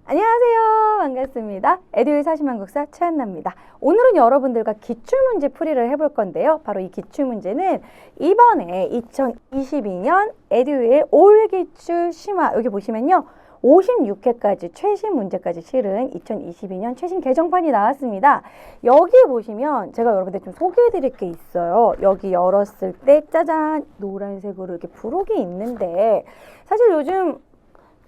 안녕하세요. 반갑습니다. 에듀윌 사시만국사 최한나입니다. 오늘은 여러분들과 기출문제 풀이를 해볼 건데요. 바로 이 기출문제는 이번에 2022년 에듀윌 올기출 심화 여기 보시면요. 56회까지 최신 문제까지 실은 2022년 최신 개정판이 나왔습니다. 여기 보시면 제가 여러분들 좀 소개해 드릴 게 있어요. 여기 열었을 때 짜잔 노란색으로 이렇게 부록이 있는데 사실 요즘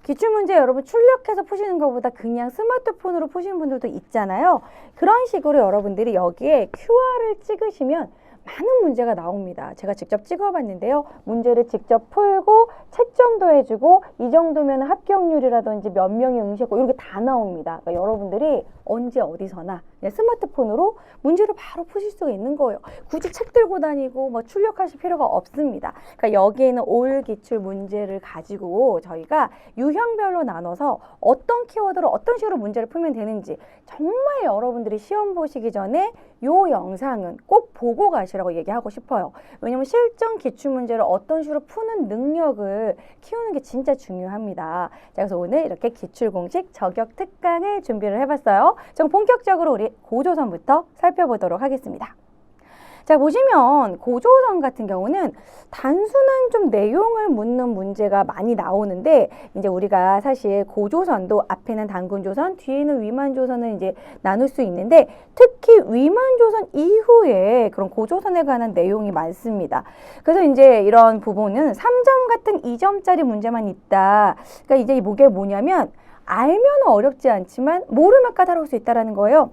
기출문제 여러분 출력해서 푸시는 것보다 그냥 스마트폰으로 푸시는 분들도 있잖아요. 그런 식으로 여러분들이 여기에 QR을 찍으시면 많은 문제가 나옵니다. 제가 직접 찍어봤는데요. 문제를 직접 풀고 채점도 해주고 이 정도면 합격률이라든지 몇 명이 응시했고 이렇게 다 나옵니다. 그러니까 여러분들이 언제 어디서나 그냥 스마트폰으로 문제를 바로 푸실 수가 있는 거예요. 굳이 책 들고 다니고 뭐 출력하실 필요가 없습니다. 그러니까 여기에는 올 기출 문제를 가지고 저희가 유형별로 나눠서 어떤 키워드로 어떤 식으로 문제를 풀면 되는지 정말 여러분들이 시험 보시기 전에 요 영상은 꼭 보고 가시라고 얘기하고 싶어요. 왜냐면 실전 기출문제를 어떤 식으로 푸는 능력을 키우는 게 진짜 중요합니다. 자, 그래서 오늘 이렇게 기출공식 저격 특강을 준비를 해봤어요. 좀 본격적으로 우리 고조선부터 살펴보도록 하겠습니다. 자, 보시면 고조선 같은 경우는 단순한 좀 내용을 묻는 문제가 많이 나오는데 이제 우리가 사실 고조선도 앞에는 단군조선, 뒤에는 위만조선을 이제 나눌 수 있는데 특히 위만조선 이후에 그런 고조선에 관한 내용이 많습니다. 그래서 이제 이런 부분은 3점 같은 2점짜리 문제만 있다. 그러니까 이제 이게 뭐냐면 알면 어렵지 않지만 모르면 까다로울 수 있다는 거예요.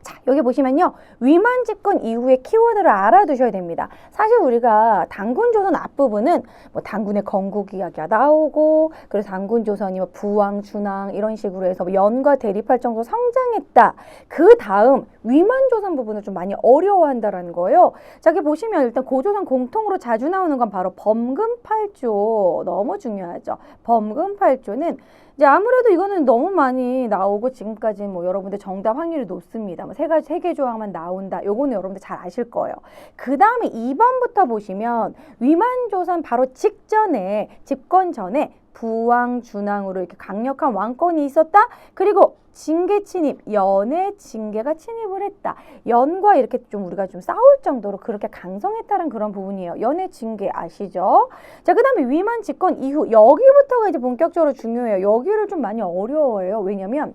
자, 여기 보시면요. 위만 집권 이후의 키워드를 알아두셔야 됩니다. 사실 우리가 단군조선 앞부분은 뭐 단군의 건국 이야기가 나오고 그래서 단군조선이 뭐 부왕, 준왕 이런 식으로 해서 뭐 연과 대립할 정도로 성장했다. 그 다음 위만조선 부분을 좀 많이 어려워한다라는 거예요. 자, 여기 보시면 일단 고조선 공통으로 자주 나오는 건 바로 범금팔조. 너무 중요하죠. 범금팔조는 이제 아무래도 이거는 너무 많이 나오고 지금까지 뭐 여러분들 정답 확률이 높습니다. 뭐 세 개 조항만 나온다. 요거는 여러분들 잘 아실 거예요. 그 다음에 2번부터 보시면 위만조선 바로 직전에 집권 전에 부왕, 준왕으로 이렇게 강력한 왕권이 있었다. 그리고 징계 침입, 연의 징계가 침입을 했다. 연과 이렇게 좀 우리가 좀 싸울 정도로 그렇게 강성했다는 그런 부분이에요. 연의 징계 아시죠? 자, 그 다음에 위만 집권 이후 여기부터가 이제 본격적으로 중요해요. 여기를 좀 많이 어려워해요. 왜냐면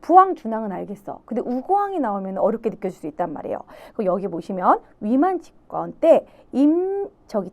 부왕, 준왕은 알겠어. 근데 우고왕이 나오면 어렵게 느껴질 수 있단 말이에요. 그리고 여기 보시면 위만 집권 때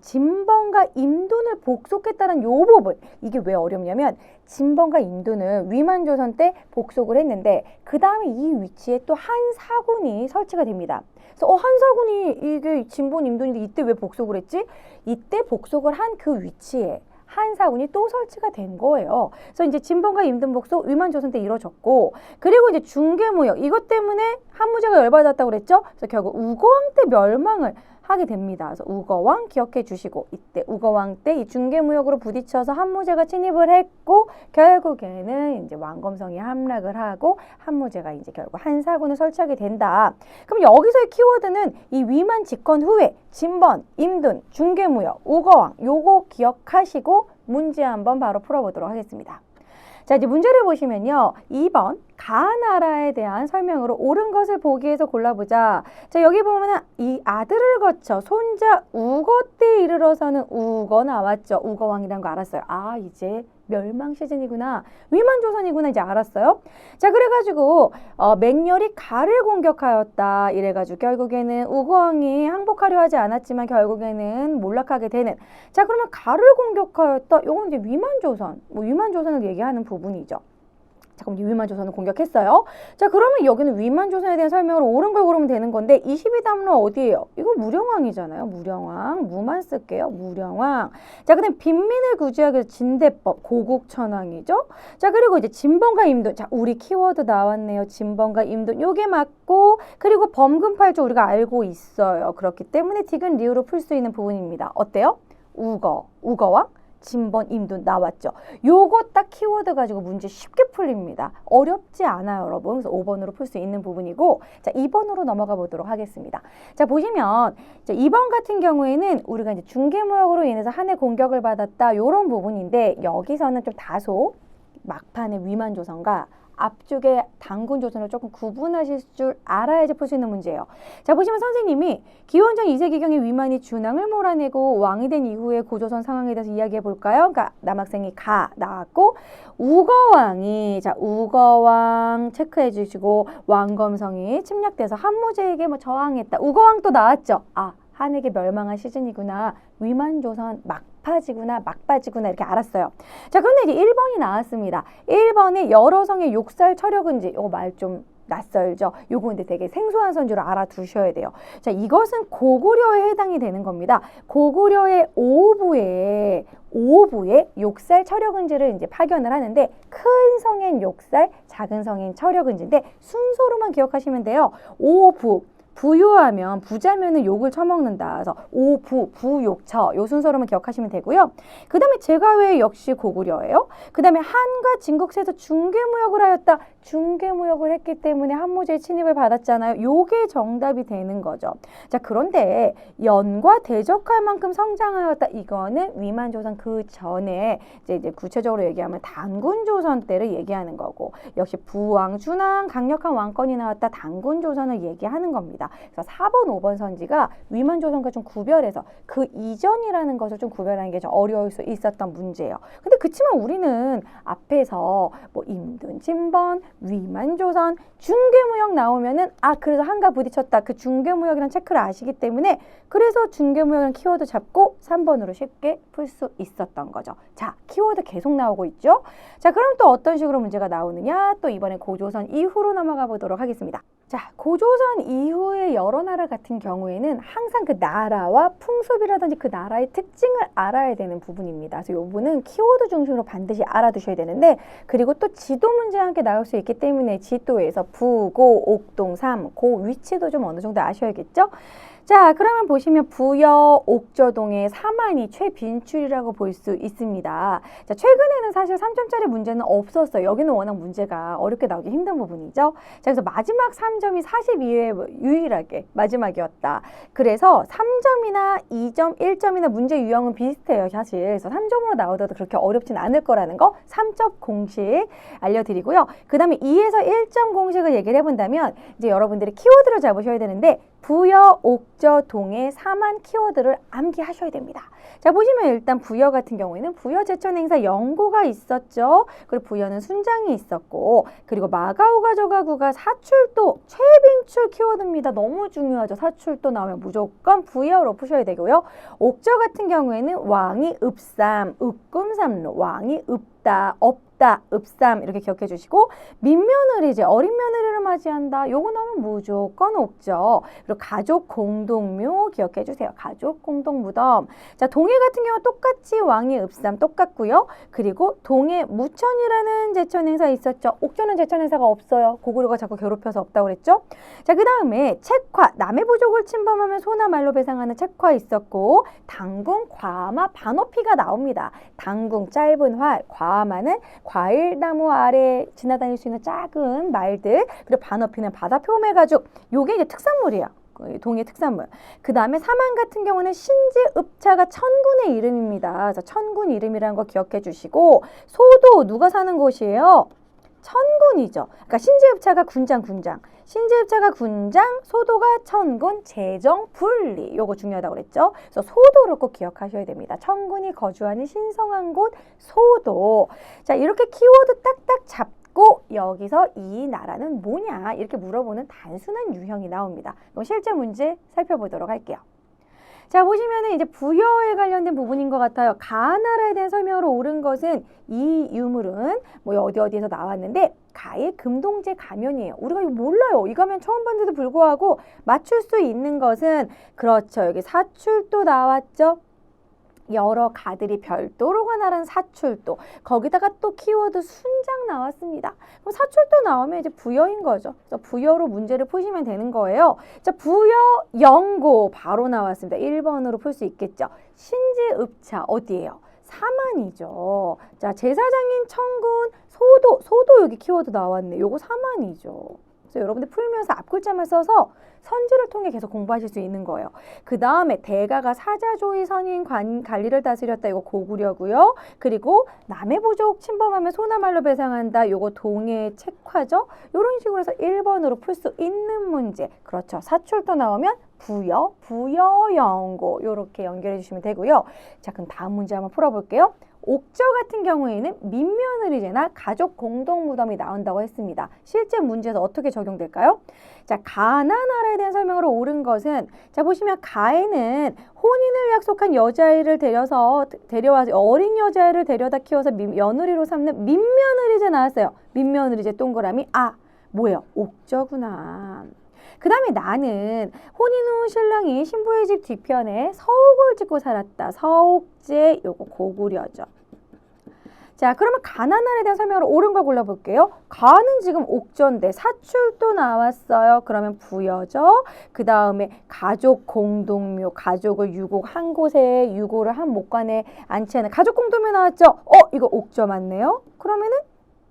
진번과 임둔을 복속했다는 요 부분. 이게 왜 어렵냐면 진번과 임둔은 위만조선 때 복속을 했는데 그 다음에 이 위치에 또 한 사군이 설치가 됩니다. 그래서 한 사군이 이게 진번, 임둔인데 이때 왜 복속을 했지? 이때 복속을 한 그 위치에 한 사군이 또 설치가 된 거예요. 그래서 이제 진번과 임둔 복속 위만조선 때 이루어졌고 그리고 이제 중개무역 이것 때문에 한무제가 열받았다고 그랬죠. 그래서 결국 우거왕 때 멸망을 하게 됩니다. 그래서 우거왕 기억해 주시고 이때 우거왕 때 이 중개무역으로 부딪혀서 한무제가 침입을 했고 결국에는 이제 왕검성이 함락을 하고 한무제가 이제 결국 한 사군을 설치하게 된다. 그럼 여기서의 키워드는 이 위만 집권 후에 진번, 임둔, 중개무역, 우거왕 요거 기억하시고 문제 한번 바로 풀어보도록 하겠습니다. 자, 이제 문제를 보시면요. 2번 가나라에 대한 설명으로 옳은 것을 보기 위해서 골라보자. 자, 여기 보면은 이 아들을 거쳐 손자 우거 때 이르러서는 우거 나왔죠. 우거왕이라는 거 알았어요. 아, 이제 멸망 시즌이구나. 위만조선이구나 이제 알았어요. 자, 그래가지고 맹렬히 가를 공격하였다. 이래가지고 결국에는 우거왕이 항복하려 하지 않았지만 결국에는 몰락하게 되는. 자, 그러면 가를 공격하였다. 이건 이제 위만조선. 뭐 위만조선을 얘기하는 부분이죠. 자, 그럼 위만조선을 공격했어요. 자, 그러면 여기는 위만조선에 대한 설명으로 옳은 걸 고르면 되는 건데 22단로 어디예요? 이거 무령왕이잖아요. 무령왕. 무만 쓸게요. 무령왕. 자, 그 다음 빈민을 구제하기 위해서 진대법. 고국천왕이죠. 자, 그리고 이제 진번과 임둔. 자, 우리 키워드 나왔네요. 진번과 임둔. 요게 맞고 그리고 범금팔조 우리가 알고 있어요. 그렇기 때문에 디귿 리우로 풀 수 있는 부분입니다. 어때요? 우거왕. 진번, 임둔 나왔죠. 요거 딱 키워드 가지고 문제 쉽게 풀립니다. 어렵지 않아요, 여러분. 그래서 5번으로 풀 수 있는 부분이고 자, 2번으로 넘어가 보도록 하겠습니다. 자, 보시면 자, 2번 같은 경우에는 우리가 이제 중개무역으로 인해서 한 해 공격을 받았다. 요런 부분인데 여기서는 좀 다소 막판에 위만조선과 앞쪽에 단군 조선을 조금 구분하실 줄 알아야지 풀 수 있는 문제예요. 자, 보시면 선생님이 기원전 2세기경에 위만이 준왕을 몰아내고 왕이 된 이후의 고조선 상황에 대해서 이야기해 볼까요? 그러니까 남학생이 가 나왔고 우거왕이 자 우거왕 체크해 주시고 왕검성이 침략돼서 한무제에게 뭐 저항했다. 우거왕 또 나왔죠. 아, 한에게 멸망한 시즌이구나. 위만조선 막파지구나. 막바지구나. 이렇게 알았어요. 자, 그런데 이제 1번이 나왔습니다. 1번에 여러 성의 욕살 철역은지. 이거 말 좀 낯설죠. 요거 근데 되게 생소한 선지로 알아두셔야 돼요. 자, 이것은 고구려에 해당이 되는 겁니다. 고구려의 오부에 욕살 철역은지를 이제 파견을 하는데 큰 성엔 욕살, 작은 성엔 철역은지인데 순서로만 기억하시면 돼요. 오부 부유하면 부자면은 욕을 처먹는다. 그래서 오부, 부욕처 요 순서로만 기억하시면 되고요. 그 다음에 제가왜 역시 고구려예요. 그 다음에 한과 진국세에서 중개무역을 하였다. 중개무역을 했기 때문에 한무제의 침입을 받았잖아요. 요게 정답이 되는 거죠. 자, 그런데 연과 대적할 만큼 성장하였다. 이거는 위만조선 그 전에 이제 구체적으로 얘기하면 단군조선 때를 얘기하는 거고 역시 부왕, 준왕, 강력한 왕권이 나왔다. 단군조선을 얘기하는 겁니다. 그래서 4번, 5번 선지가 위만조선과 좀 구별해서 그 이전이라는 것을 좀 구별하는 게 좀 어려울 수 있었던 문제예요. 근데 그치만 우리는 앞에서 뭐 임든, 진번, 위만조선, 중개무역 나오면은 아 그래서 한가 부딪혔다. 그 중개무역이라는 체크를 아시기 때문에 그래서 중개무역이라는 키워드 잡고 3번으로 쉽게 풀 수 있었던 거죠. 자, 키워드 계속 나오고 있죠. 자, 그럼 또 어떤 식으로 문제가 나오느냐? 또 이번에 고조선 이후로 넘어가 보도록 하겠습니다. 자, 고조선 이후의 여러 나라 같은 경우에는 항상 그 나라와 풍습이라든지 그 나라의 특징을 알아야 되는 부분입니다. 그래서 이 부분은 키워드 중심으로 반드시 알아두셔야 되는데 그리고 또 지도 문제와 함께 나올 수 있기 때문에 지도에서 부, 고, 옥동, 삼, 고 위치도 좀 어느 정도 아셔야겠죠? 자, 그러면 보시면 부여, 옥저동의 사만이 최빈출이라고 볼 수 있습니다. 자, 최근에는 사실 3점짜리 문제는 없었어요. 여기는 워낙 문제가 어렵게 나오기 힘든 부분이죠. 자, 그래서 마지막 3점이 42회 유일하게 마지막이었다. 그래서 3점이나 2점, 1점이나 문제 유형은 비슷해요, 사실. 그래서 3점으로 나오더라도 그렇게 어렵진 않을 거라는 거 3점 공식 알려드리고요. 그 다음에 2에서 1점 공식을 얘기를 해본다면 이제 여러분들이 키워드를 잡으셔야 되는데 부여, 옥저, 동의 4만 키워드를 암기하셔야 됩니다. 자, 보시면 일단 부여 같은 경우에는 부여 제천 행사 연고가 있었죠. 그리고 부여는 순장이 있었고 그리고 마가오가 저가구가 사출도 최빈출 키워드입니다. 너무 중요하죠. 사출도 나오면 무조건 부여로 푸셔야 되고요. 옥저 같은 경우에는 왕이 읍삼, 읍금삼로, 왕이 읍다, 없다, 읍삼 이렇게 기억해 주시고 민며느리 이제 어린 며느리를 맞이한다. 요거 나오면 무조건 옥죠. 그리고 가족 공동묘 기억해 주세요. 가족 공동무덤. 자, 동해 같은 경우 똑같이 왕이 읍삼 똑같고요. 그리고 동해 무천이라는 제천 행사 있었죠. 옥저는 제천 행사가 없어요. 고구려가 자꾸 괴롭혀서 없다고 그랬죠. 자, 그 다음에 책화 남의 부족을 침범하면 소나 말로 배상하는 책화 있었고 당궁, 과마, 반어피가 나옵니다. 당궁 짧은 활, 과마는 과일나무 아래 지나다닐 수 있는 작은 말들 그리고 반어피는 바다 표매 가죽 요게 이제 특산물이에요. 동해 특산물. 그 다음에 사만 같은 경우는 신지읍차가 천군의 이름입니다. 그래서 천군 이름이라는 거 기억해 주시고 소도 누가 사는 곳이에요? 천군이죠. 그러니까 신지읍차가 군장. 신지읍차가 군장, 소도가 천군, 재정, 분리. 요거 중요하다고 그랬죠. 그래서 소도를 꼭 기억하셔야 됩니다. 천군이 거주하는 신성한 곳, 소도. 자, 이렇게 키워드 딱딱 잡고 여기서 이 나라는 뭐냐 이렇게 물어보는 단순한 유형이 나옵니다. 그럼 실제 문제 살펴보도록 할게요. 자, 보시면은 이제 부여에 관련된 부분인 것 같아요. 가나라에 대한 설명으로 옳은 것은 이 유물은 뭐 어디에서 나왔는데 가의 금동제 가면이에요. 우리가 이거 몰라요. 이 가면 처음 봤는데도 불구하고 맞출 수 있는 것은 그렇죠. 여기 사출도 나왔죠. 여러 가들이 별도로 관할한 사출도 거기다가 또 키워드 순장 나왔습니다. 그럼 사출도 나오면 이제 부여인 거죠. 그래서 부여로 문제를 푸시면 되는 거예요. 자, 부여 영고 바로 나왔습니다. 1번으로 풀 수 있겠죠. 신지읍차 어디예요? 사만이죠. 자, 제사장인 천군 소도 여기 키워드 나왔네. 요거 사만이죠. 그래서 여러분들 풀면서 앞글자만 써서 선지를 통해 계속 공부하실 수 있는 거예요. 그 다음에 대가가 사자조의 선인 관리를 다스렸다. 이거 고구려고요. 그리고 남의 부족 침범하면 소나말로 배상한다. 요거 동해 책화죠. 이런 식으로 해서 1번으로 풀 수 있는 문제. 그렇죠. 사출도 나오면 부여, 부여연고 요렇게 연결해 주시면 되고요. 자, 그럼 다음 문제 한번 풀어볼게요. 옥저 같은 경우에는 민며느리제나 가족 공동 무덤이 나온다고 했습니다. 실제 문제에서 어떻게 적용될까요? 자, 가나 나라에 대한 설명으로 옳은 것은 자 보시면 가에는 혼인을 약속한 여자아이를 데려와 어린 여자아이를 데려다 키워서 며느리로 삼는 민며느리제 나왔어요. 민며느리제 동그라미 뭐예요? 옥저구나. 그 다음에 나는 혼인 후 신랑이 신부의 집 뒤편에 서옥을 짓고 살았다. 서옥제 요거 고구려죠. 자, 그러면 가나날에 대한 설명을 옳은 걸 골라볼게요. 가는 지금 옥저인데 사출도 나왔어요. 그러면 부여죠. 그 다음에 가족 공동묘, 가족을 유곡 한 곳에 유고를 한 목관에 안치하는 가족 공동묘 나왔죠. 이거 옥저 맞네요. 그러면은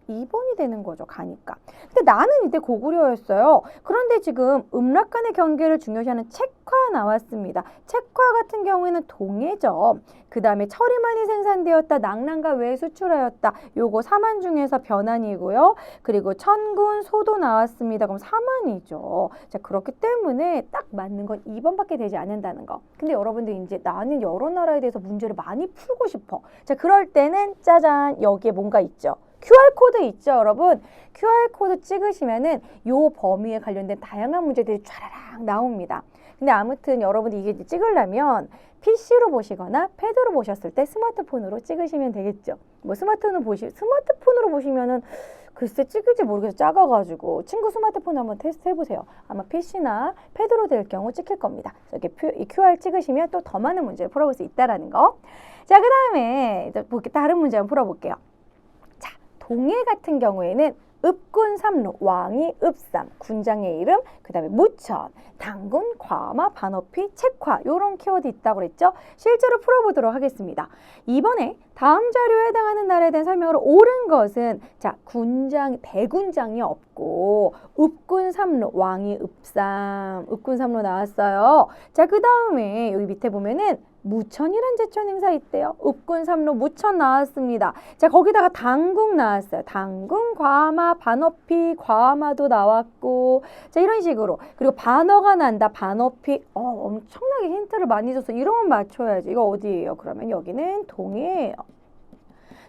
2번이 되는 거죠. 가니까. 근데 나는 이때 고구려였어요. 그런데 지금 음락 간의 경계를 중요시하는 책화 나왔습니다. 책화 같은 경우에는 동해죠. 그 다음에 철이 많이 생산되었다. 낙랑과 외에 수출하였다. 요거 사만 중에서 변환이고요. 그리고 천군 소도 나왔습니다. 그럼 사만이죠. 자, 그렇기 때문에 딱 맞는 건 2번밖에 되지 않는다는 거. 근데 여러분들 이제 나는 여러 나라에 대해서 문제를 많이 풀고 싶어. 자, 그럴 때는 짜잔 여기에 뭔가 있죠. QR코드 있죠, 여러분? QR코드 찍으시면은 요 범위에 관련된 다양한 문제들이 촤라락 나옵니다. 근데 아무튼 여러분들 이게 찍으려면 PC로 보시거나 패드로 보셨을 때 스마트폰으로 찍으시면 되겠죠. 뭐 스마트폰으로 보시면은 글쎄 찍을지 모르겠어요. 작아가지고 친구 스마트폰 한번 테스트 해보세요. 아마 PC나 패드로 될 경우 찍힐 겁니다. 이렇게 이 QR 찍으시면 또 더 많은 문제를 풀어볼 수 있다라는 거. 자, 그 다음에 다른 문제 한번 풀어볼게요. 동해 같은 경우에는 읍군 삼로, 왕이 읍삼, 군장의 이름, 그 다음에 무천, 당군, 과마, 반어피, 책화 이런 키워드 있다고 그랬죠? 실제로 풀어보도록 하겠습니다. 이번에 다음 자료에 해당하는 나라에 대한 설명으로 옳은 것은 자 대군장이 없고 읍군 삼로, 왕이 읍삼, 읍군 삼로 나왔어요. 자, 그 다음에 여기 밑에 보면은 무천이란 제천 행사 있대요. 읍군 삼로 무천 나왔습니다. 자, 거기다가 당궁 나왔어요. 당궁, 과마, 반어피, 과마도 나왔고 자, 이런 식으로. 그리고 반어가 난다. 반어피. 엄청나게 힌트를 많이 줘서 이러면 맞춰야지. 이거 어디예요? 그러면 여기는 동해예요.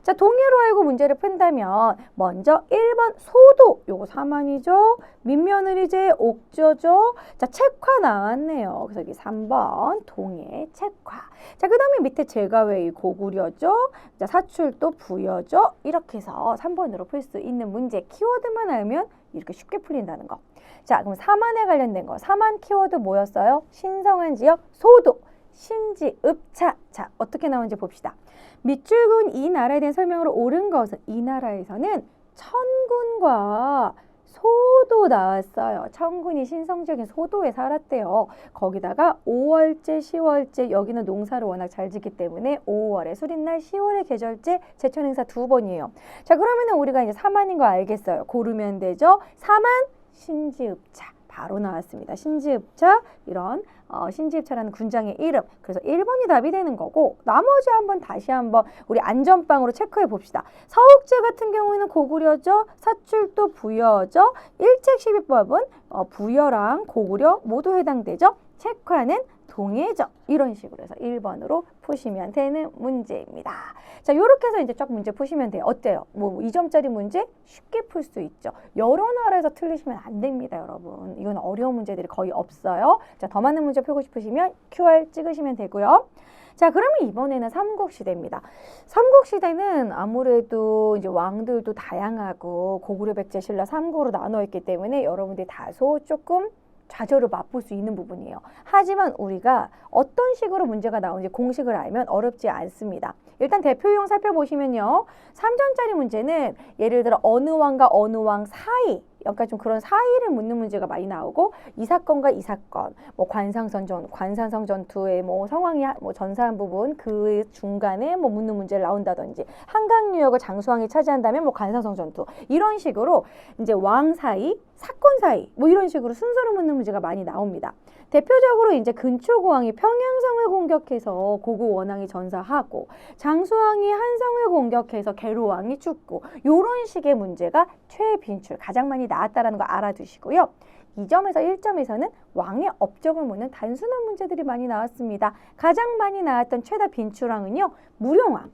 자, 동해로 알고 문제를 푼다면 먼저 1번 소도, 요거 사만이죠. 민며느리제, 옥저죠. 자, 책화 나왔네요. 그래서 여기 3번 동해, 책화. 자, 그 다음에 밑에 제가웨이 고구려죠. 자, 사출도 부여죠. 이렇게 해서 3번으로 풀 수 있는 문제 키워드만 알면 이렇게 쉽게 풀린다는 거. 자, 그럼 사만에 관련된 거. 사만 키워드 뭐였어요? 신성한 지역, 소도. 신지, 읍차. 자, 어떻게 나오는지 봅시다. 밑줄근 이 나라에 대한 설명으로 옳은 것은 이 나라에서는 천군과 소도 나왔어요. 천군이 신성적인 소도에 살았대요. 거기다가 5월제, 10월제 여기는 농사를 워낙 잘 짓기 때문에 5월에 수린날, 10월에 계절제, 제천행사 2번이에요. 자, 그러면 우리가 이제 사만인 거 알겠어요. 고르면 되죠. 사만, 신지읍차. 바로 나왔습니다. 신지읍차 이런 신지읍차라는 군장의 이름. 그래서 1번이 답이 되는 거고 나머지 다시 한번 우리 안전빵으로 체크해 봅시다. 서옥제 같은 경우에는 고구려죠. 사출도 부여죠. 일책십이법은 부여랑 고구려 모두 해당되죠. 책화는 동해죠. 이런 식으로 해서 1번으로 푸시면 되는 문제입니다. 자, 요렇게 해서 이제 쫙 문제 푸시면 돼요. 어때요? 뭐 2점짜리 문제 쉽게 풀 수 있죠. 여러 나라에서 틀리시면 안 됩니다, 여러분. 이건 어려운 문제들이 거의 없어요. 자, 더 많은 문제 풀고 싶으시면 QR 찍으시면 되고요. 자, 그러면 이번에는 삼국시대입니다. 삼국시대는 아무래도 이제 왕들도 다양하고 고구려, 백제, 신라, 삼국으로 나눠 있기 때문에 여러분들이 다소 조금 좌절을 맛볼 수 있는 부분이에요. 하지만 우리가 어떤 식으로 문제가 나오는지 공식을 알면 어렵지 않습니다. 일단 대표용 살펴보시면요. 3점짜리 문제는 예를 들어 어느 왕과 어느 왕 사이, 약간 좀 그런 사이를 묻는 문제가 많이 나오고 이 사건과 이 사건, 뭐 관산성 전투의 뭐 상황이 뭐 전사한 부분 그 중간에 뭐 묻는 문제를 나온다든지 한강 유역을 장수왕이 차지한다면 뭐 관산성 전투 이런 식으로 이제 왕 사이 사건 사이 뭐 이런 식으로 순서를 묻는 문제가 많이 나옵니다. 대표적으로 이제 근초고왕이 평양성을 공격해서 고구원왕이 전사하고 장수왕이 한성을 공격해서 계로왕이 죽고 이런 식의 문제가 최빈출 가장 많이 나왔다라는 거 알아두시고요. 2점에서 1점에서는 왕의 업적을 묻는 단순한 문제들이 많이 나왔습니다. 가장 많이 나왔던 최다 빈출왕은요. 무령왕,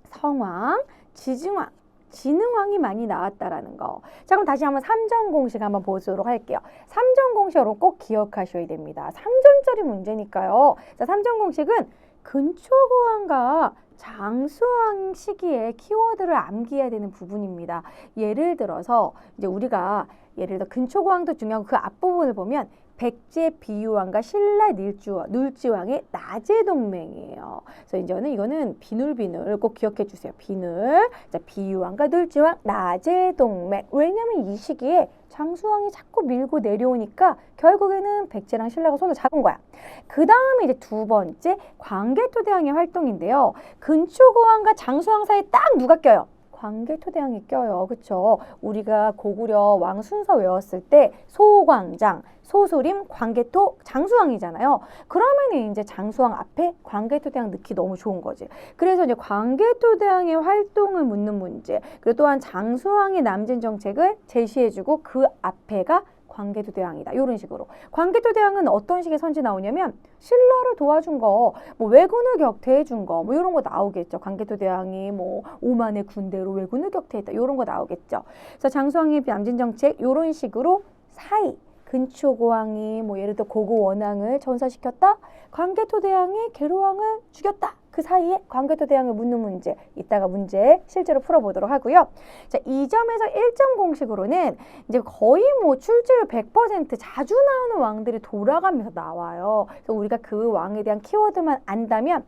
성왕, 지증왕, 진흥왕이 많이 나왔다라는 거. 자, 그럼 다시 한번 3점 공식 한번 보도록 할게요. 3점 공식으로 꼭 기억하셔야 됩니다. 3점짜리 문제니까요. 자, 3점 공식은 근초고왕과 장수왕 시기에 키워드를 암기해야 되는 부분입니다. 예를 들어서 이제 우리가 예를 들어 근초고왕도 중요하고 그 앞부분을 보면 백제 비유왕과 신라 눌지왕의 나제 동맹이에요. 그래서 이거는 비눌비눌 꼭 기억해 주세요. 비눌. 자, 비유왕과 눌지왕 나제 동맹. 왜냐면 이 시기에 장수왕이 자꾸 밀고 내려오니까 결국에는 백제랑 신라가 손을 잡은 거야. 그 다음에 이제 두 번째 광개토대왕의 활동인데요. 근초고왕과 장수왕 사이에 딱 누가 껴요? 광개토대왕이 껴요. 그쵸? 우리가 고구려 왕 순서 외웠을 때 소광장, 소수림, 광개토, 장수왕이잖아요. 그러면 이제 장수왕 앞에 광개토대왕 넣기 너무 좋은 거지. 그래서 이제 광개토대왕의 활동을 묻는 문제, 그리고 또한 장수왕의 남진 정책을 제시해주고 그 앞에가 광개토대왕이다. 이런 식으로. 광개토대왕은 어떤 식의 선지 나오냐면 신라를 도와준 거, 뭐 왜군을 격퇴해준 거, 뭐 이런 거 나오겠죠. 광개토대왕이 뭐 오만의 군대로 왜군을 격퇴했다. 이런 거 나오겠죠. 그래서 장수왕의 남진 정책 이런 식으로 사이. 근초고왕이 뭐 예를 들어 고구원왕을 전사시켰다. 광개토대왕이 계로왕을 죽였다. 그 사이에 광개토대왕을 묻는 문제, 이따가 문제 실제로 풀어보도록 하고요. 자, 2점에서 1점 공식으로는 이제 거의 뭐 출제율 100% 자주 나오는 왕들이 돌아가면서 나와요. 그래서 우리가 그 왕에 대한 키워드만 안다면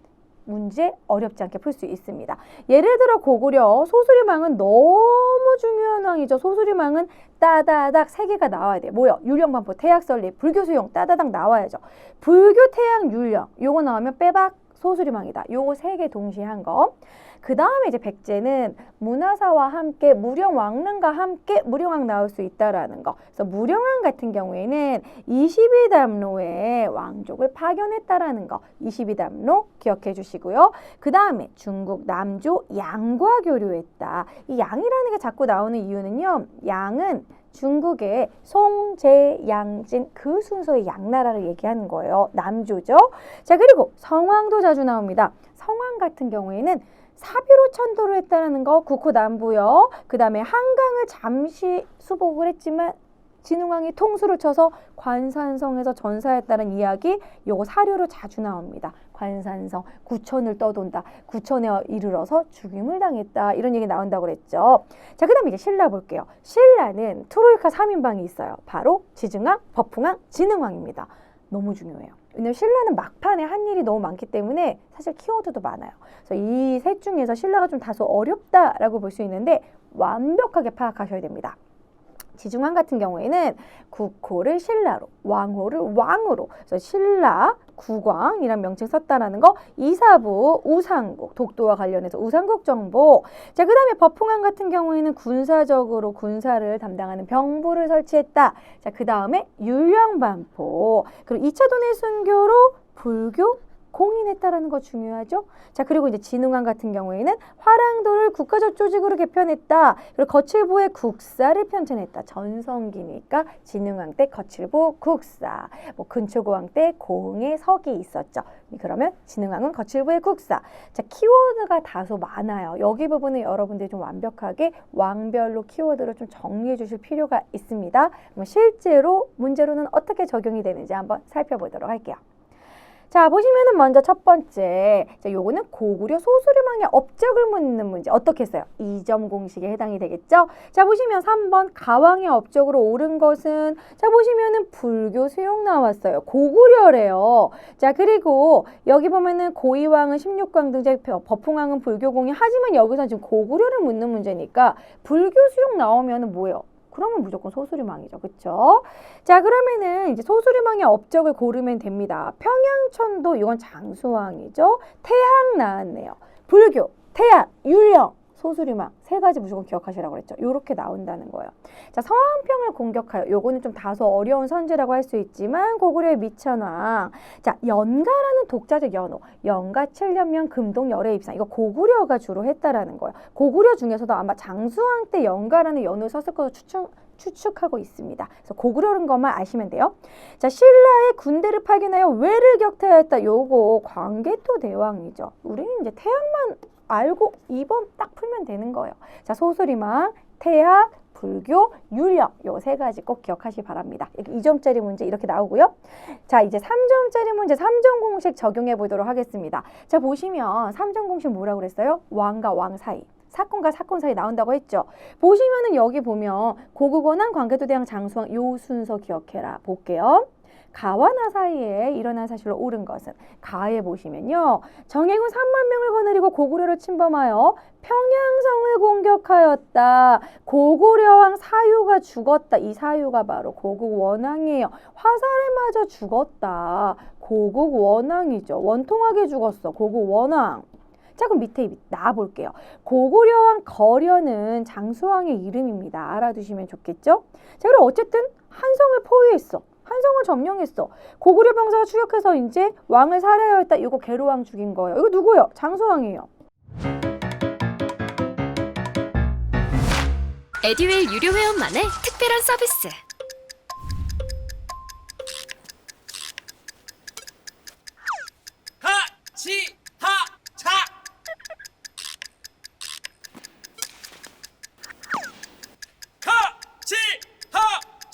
문제 어렵지 않게 풀 수 있습니다. 예를 들어 고구려 소수림왕은 너무 중요한 왕이죠. 소수림왕은 따다닥 3개가 나와야 돼. 뭐요? 율령반포, 태약설립, 불교수용 따다닥 나와야죠. 불교, 태약, 율령 요거 나오면 빼박 소수림왕이다. 요거 3개 동시에 한 거. 그 다음에 이제 백제는 문화사와 함께 무령왕릉과 함께 무령왕 나올 수 있다라는 거. 그래서 무령왕 같은 경우에는 22담로의 왕족을 파견했다라는 거. 22담로 기억해 주시고요. 그 다음에 중국 남조 양과 교류했다. 이 양이라는 게 자꾸 나오는 이유는요. 양은 중국의 송, 제, 양진 그 순서의 양나라를 얘기하는 거예요. 남조죠. 자, 그리고 성왕도 자주 나옵니다. 성왕 같은 경우에는 사비로 천도를 했다는 거 국호 남부요. 그 다음에 한강을 잠시 수복을 했지만 진흥왕이 통수를 쳐서 관산성에서 전사했다는 이야기 요거 사료로 자주 나옵니다. 관산성, 구천을 떠돈다. 구천에 이르러서 죽임을 당했다. 이런 얘기 나온다고 그랬죠. 자, 그 다음에 이제 신라 볼게요. 신라는 트로이카 3인방이 있어요. 바로 지증왕, 법흥왕, 진흥왕입니다. 너무 중요해요. 왜냐면 신라는 막판에 한 일이 너무 많기 때문에 사실 키워드도 많아요. 그래서 이 셋 중에서 신라가 좀 다소 어렵다라고 볼 수 있는데 완벽하게 파악하셔야 됩니다. 지중왕 같은 경우에는 국호를 신라로, 왕호를 왕으로, 그래서 신라, 국왕이란 명칭 썼다라는 거. 이사부, 우상국, 독도와 관련해서 우상국 정보. 자, 그 다음에 법흥왕 같은 경우에는 군사적으로 군사를 담당하는 병부를 설치했다. 자, 그 다음에 율령반포. 그리고 2차 도내 순교로 불교 공인했다라는 거 중요하죠. 자, 그리고 이제 진흥왕 같은 경우에는 화랑도를 국가적 조직으로 개편했다. 그리고 거칠부의 국사를 편찬했다. 전성기니까 진흥왕 때 거칠부 국사, 뭐 근초고왕 때 고흥의 석이 있었죠. 그러면 진흥왕은 거칠부의 국사. 자, 키워드가 다소 많아요. 여기 부분은 여러분들이 좀 완벽하게 왕별로 키워드를 좀 정리해 주실 필요가 있습니다. 그럼 실제로 문제로는 어떻게 적용이 되는지 한번 살펴보도록 할게요. 자, 보시면은 먼저 첫 번째, 자, 요거는 고구려 소수림왕의 업적을 묻는 문제. 어떻게 했어요? 2점 공식에 해당이 되겠죠? 자, 보시면 3번 가왕의 업적으로 옳은 것은, 자, 보시면은 불교 수용 나왔어요. 고구려래요. 자, 그리고 여기 보면은 고이왕은 16광 등재, 법흥왕은 불교 공인. 하지만 여기서 지금 고구려를 묻는 문제니까 불교 수용 나오면은 뭐예요? 그러면 무조건 소수림왕이죠. 그쵸? 자, 그러면은 이제 소수림왕의 업적을 고르면 됩니다. 평양천도 이건 장수왕이죠. 태양 나왔네요. 불교, 태양, 율령, 소수리망 세 가지 무조건 기억하시라고 그랬죠. 요렇게 나온다는 거예요. 자, 서한평을 공격하여 요거는 좀 다소 어려운 선지라고 할 수 있지만 고구려의 미천왕. 자, 연가라는 독자적 연호. 연가 7년면 금동 열애 입상. 이거 고구려가 주로 했다라는 거예요. 고구려 중에서도 아마 장수왕 때 연가라는 연호를 썼을 것으로 추측하고 있습니다. 그래서 고구려인 것만 아시면 돼요. 자, 신라의 군대를 파견하여 왜를 격퇴하였다. 요거 광개토 대왕이죠. 우리는 이제 태양만 알고 2번 딱 풀면 되는 거예요. 자, 소수리망, 태학, 불교, 율령 요 세 가지 꼭 기억하시기 바랍니다. 2점짜리 문제 이렇게 나오고요. 자, 이제 3점짜리 문제 3점 공식 적용해 보도록 하겠습니다. 자, 보시면 3점 공식 뭐라고 그랬어요? 왕과 왕 사이. 사건과 사건 사이 나온다고 했죠. 보시면은 여기 보면 고국원한 광개토대왕 장수왕 요 순서 기억해라. 볼게요. 가와 나 사이에 일어난 사실로 옳은 것은 가에 보시면요. 정예군 3만 명을 거느리고 고구려를 침범하여 평양성을 공격하였다. 고구려왕 사유가 죽었다. 이 사유가 바로 고국 원왕이에요. 화살에 맞아 죽었다. 고국 원왕이죠. 원통하게 죽었어. 고국 원왕. 자, 그럼 밑에 나와볼게요. 고구려왕 거려는 장수왕의 이름입니다. 알아두시면 좋겠죠? 자, 그럼 어쨌든 한성을 포위했어. 한성을 점령했어. 고구려 병사가 추격해서 이제 왕을 살해하였다. 이거 계로왕 죽인 거예요. 이거 누구예요? 장수왕이에요. 에듀윌 유료 회원만의 특별한 서비스. 하치하차 하치하차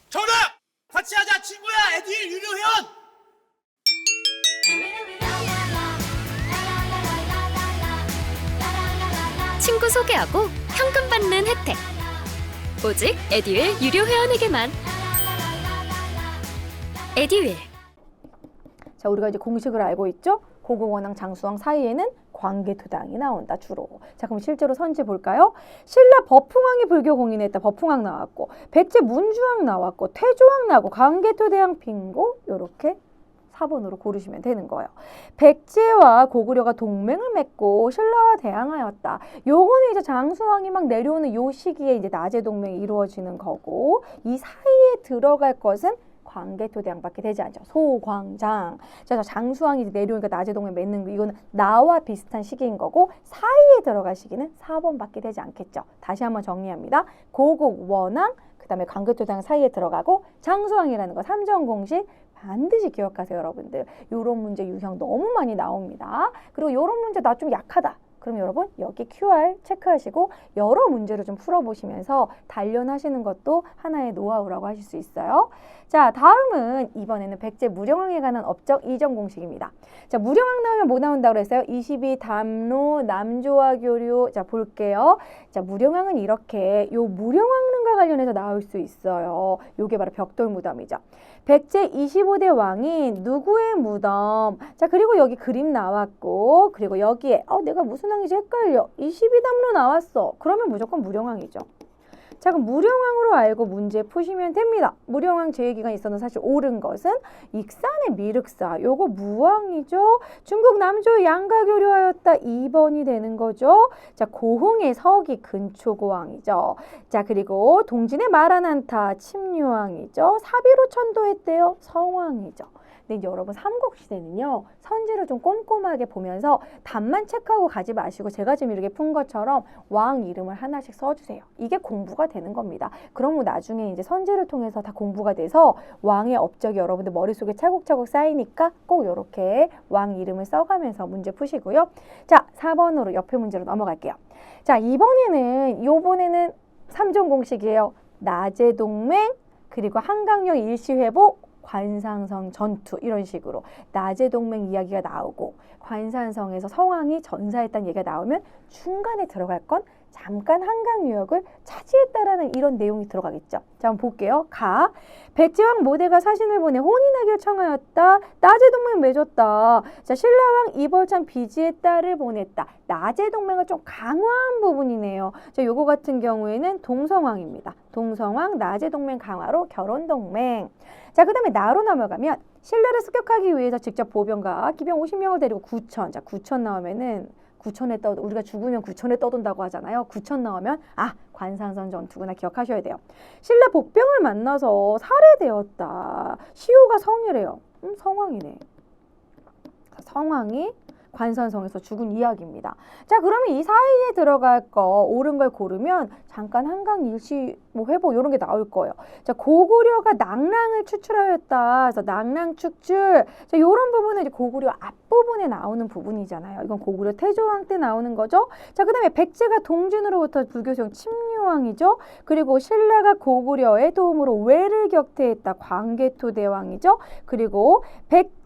정답! 같이 하자 친구야 에듀윌 유료 회원! 친구 소개하고 현금 받는 혜택. 오직 에듀윌 유료 회원에게만. 에듀윌. 자, 우리가 이제 공식을 알고 있죠? 고국원왕 장수왕 사이에는 광개토대왕이 나온다 주로. 자, 그럼 실제로 선지 볼까요? 신라 버풍왕이 불교 공인했다. 버풍왕 나왔고, 백제 문주왕 나왔고, 태조왕 나오고, 광개토대왕 빙고 요렇게 4번으로 고르시면 되는 거예요. 백제와 고구려가 동맹을 맺고 신라와 대항하였다. 요거는 이제 장수왕이 막 내려오는 요 시기에 이제 나제 동맹이 이루어지는 거고, 이 사이에 들어갈 것은 광개토대왕밖에 되지 않죠. 소광장. 자, 장수왕이 이제 내려오니까 나제 동맹 맺는 거 이거는 나와 비슷한 시기인 거고, 사이에 들어갈 시기는 4번밖에 되지 않겠죠. 다시 한번 정리합니다. 고국 원왕, 그 다음에 광개토대왕 사이에 들어가고, 장수왕이라는 거 3점 공식 반드시 기억하세요, 여러분들. 요런 문제 유형 너무 많이 나옵니다. 그리고 요런 문제 나 좀 약하다. 그럼 여러분 여기 QR 체크하시고 여러 문제를 좀 풀어보시면서 단련하시는 것도 하나의 노하우라고 하실 수 있어요. 자, 다음은 이번에는 백제 무령왕에 관한 업적 2점 공식입니다. 자, 무령왕 나오면 뭐 나온다고 그랬어요? 22 담로 남조와 교류. 자, 볼게요. 자, 무령왕은 이렇게 요 무령왕릉과 관련해서 나올 수 있어요. 요게 바로 벽돌 무덤이죠. 백제 25대 왕이 누구의 무덤? 자, 그리고 여기 그림 나왔고, 그리고 여기에 내가 무슨 왕이지 헷갈려. 22담로 나왔어. 그러면 무조건 무령왕이죠. 자, 그럼 무령왕으로 알고 문제 푸시면 됩니다. 무령왕 제위기간이 있었는 사실 옳은 것은 익산의 미륵사. 요거 무왕이죠. 중국 남조 양가 교류하였다. 2번이 되는 거죠. 자, 고흥의 서기 근초고왕이죠. 자, 그리고 동진의 마라난타 침류왕이죠. 사비로 천도했대요. 성왕이죠. 근데 이제 여러분 삼국시대는요, 선지를 좀 꼼꼼하게 보면서 답만 체크하고 가지 마시고 제가 지금 이렇게 푼 것처럼 왕 이름을 하나씩 써주세요. 이게 공부가 되는 겁니다. 그러면 나중에 이제 선지를 통해서 다 공부가 돼서 왕의 업적이 여러분들 머릿속에 차곡차곡 쌓이니까 꼭 이렇게 왕 이름을 써가면서 문제 푸시고요. 자, 4번으로 옆에 문제로 넘어갈게요. 자, 요번에는 3점 공식이에요. 나제 동맹, 그리고 한강령 일시회복, 관산성 전투, 이런 식으로 나제 동맹 이야기가 나오고 관산성에서 성왕이 전사했다는 얘기가 나오면 중간에 들어갈 건 잠깐 한강 유역을 차지했다라는 이런 내용이 들어가겠죠. 자, 한번 볼게요. 가. 백제왕 모대가 사신을 보내 혼인하기를 청하였다. 낮에 동맹 맺었다. 자, 신라왕 이벌찬 비지의 딸을 보냈다. 낮에 동맹을 좀 강화한 부분이네요. 자, 요거 같은 경우에는 동성왕입니다. 동성왕 낮에 동맹 강화로 결혼 동맹. 자, 그 다음에 나로 넘어가면 신라를 습격하기 위해서 직접 보병과 기병 50명을 데리고 구천. 자, 구천 나오면은 우리가 죽으면 구천에 떠돈다고 하잖아요. 구천 나오면 관상선 전투구나 기억하셔야 돼요. 신라 복병을 만나서 살해되었다. 시호가 성이래요. 성왕이네. 성왕이 관산성에서 죽은 이야기입니다. 자, 그러면 이 사이에 들어갈 거 옳은 걸 고르면 잠깐 한강 일시 회복 이런 게 나올 거예요. 자, 고구려가 낙랑을 추출하였다. 그래서 낙랑 추출. 자, 이런 부분은 이제 고구려 앞부분에 나오는 부분이잖아요. 이건 고구려 태조왕 때 나오는 거죠. 자, 그다음에 백제가 동진으로부터 불교성 침류왕이죠. 그리고 신라가 고구려의 도움으로 외를 격퇴했다. 광개토대왕이죠. 그리고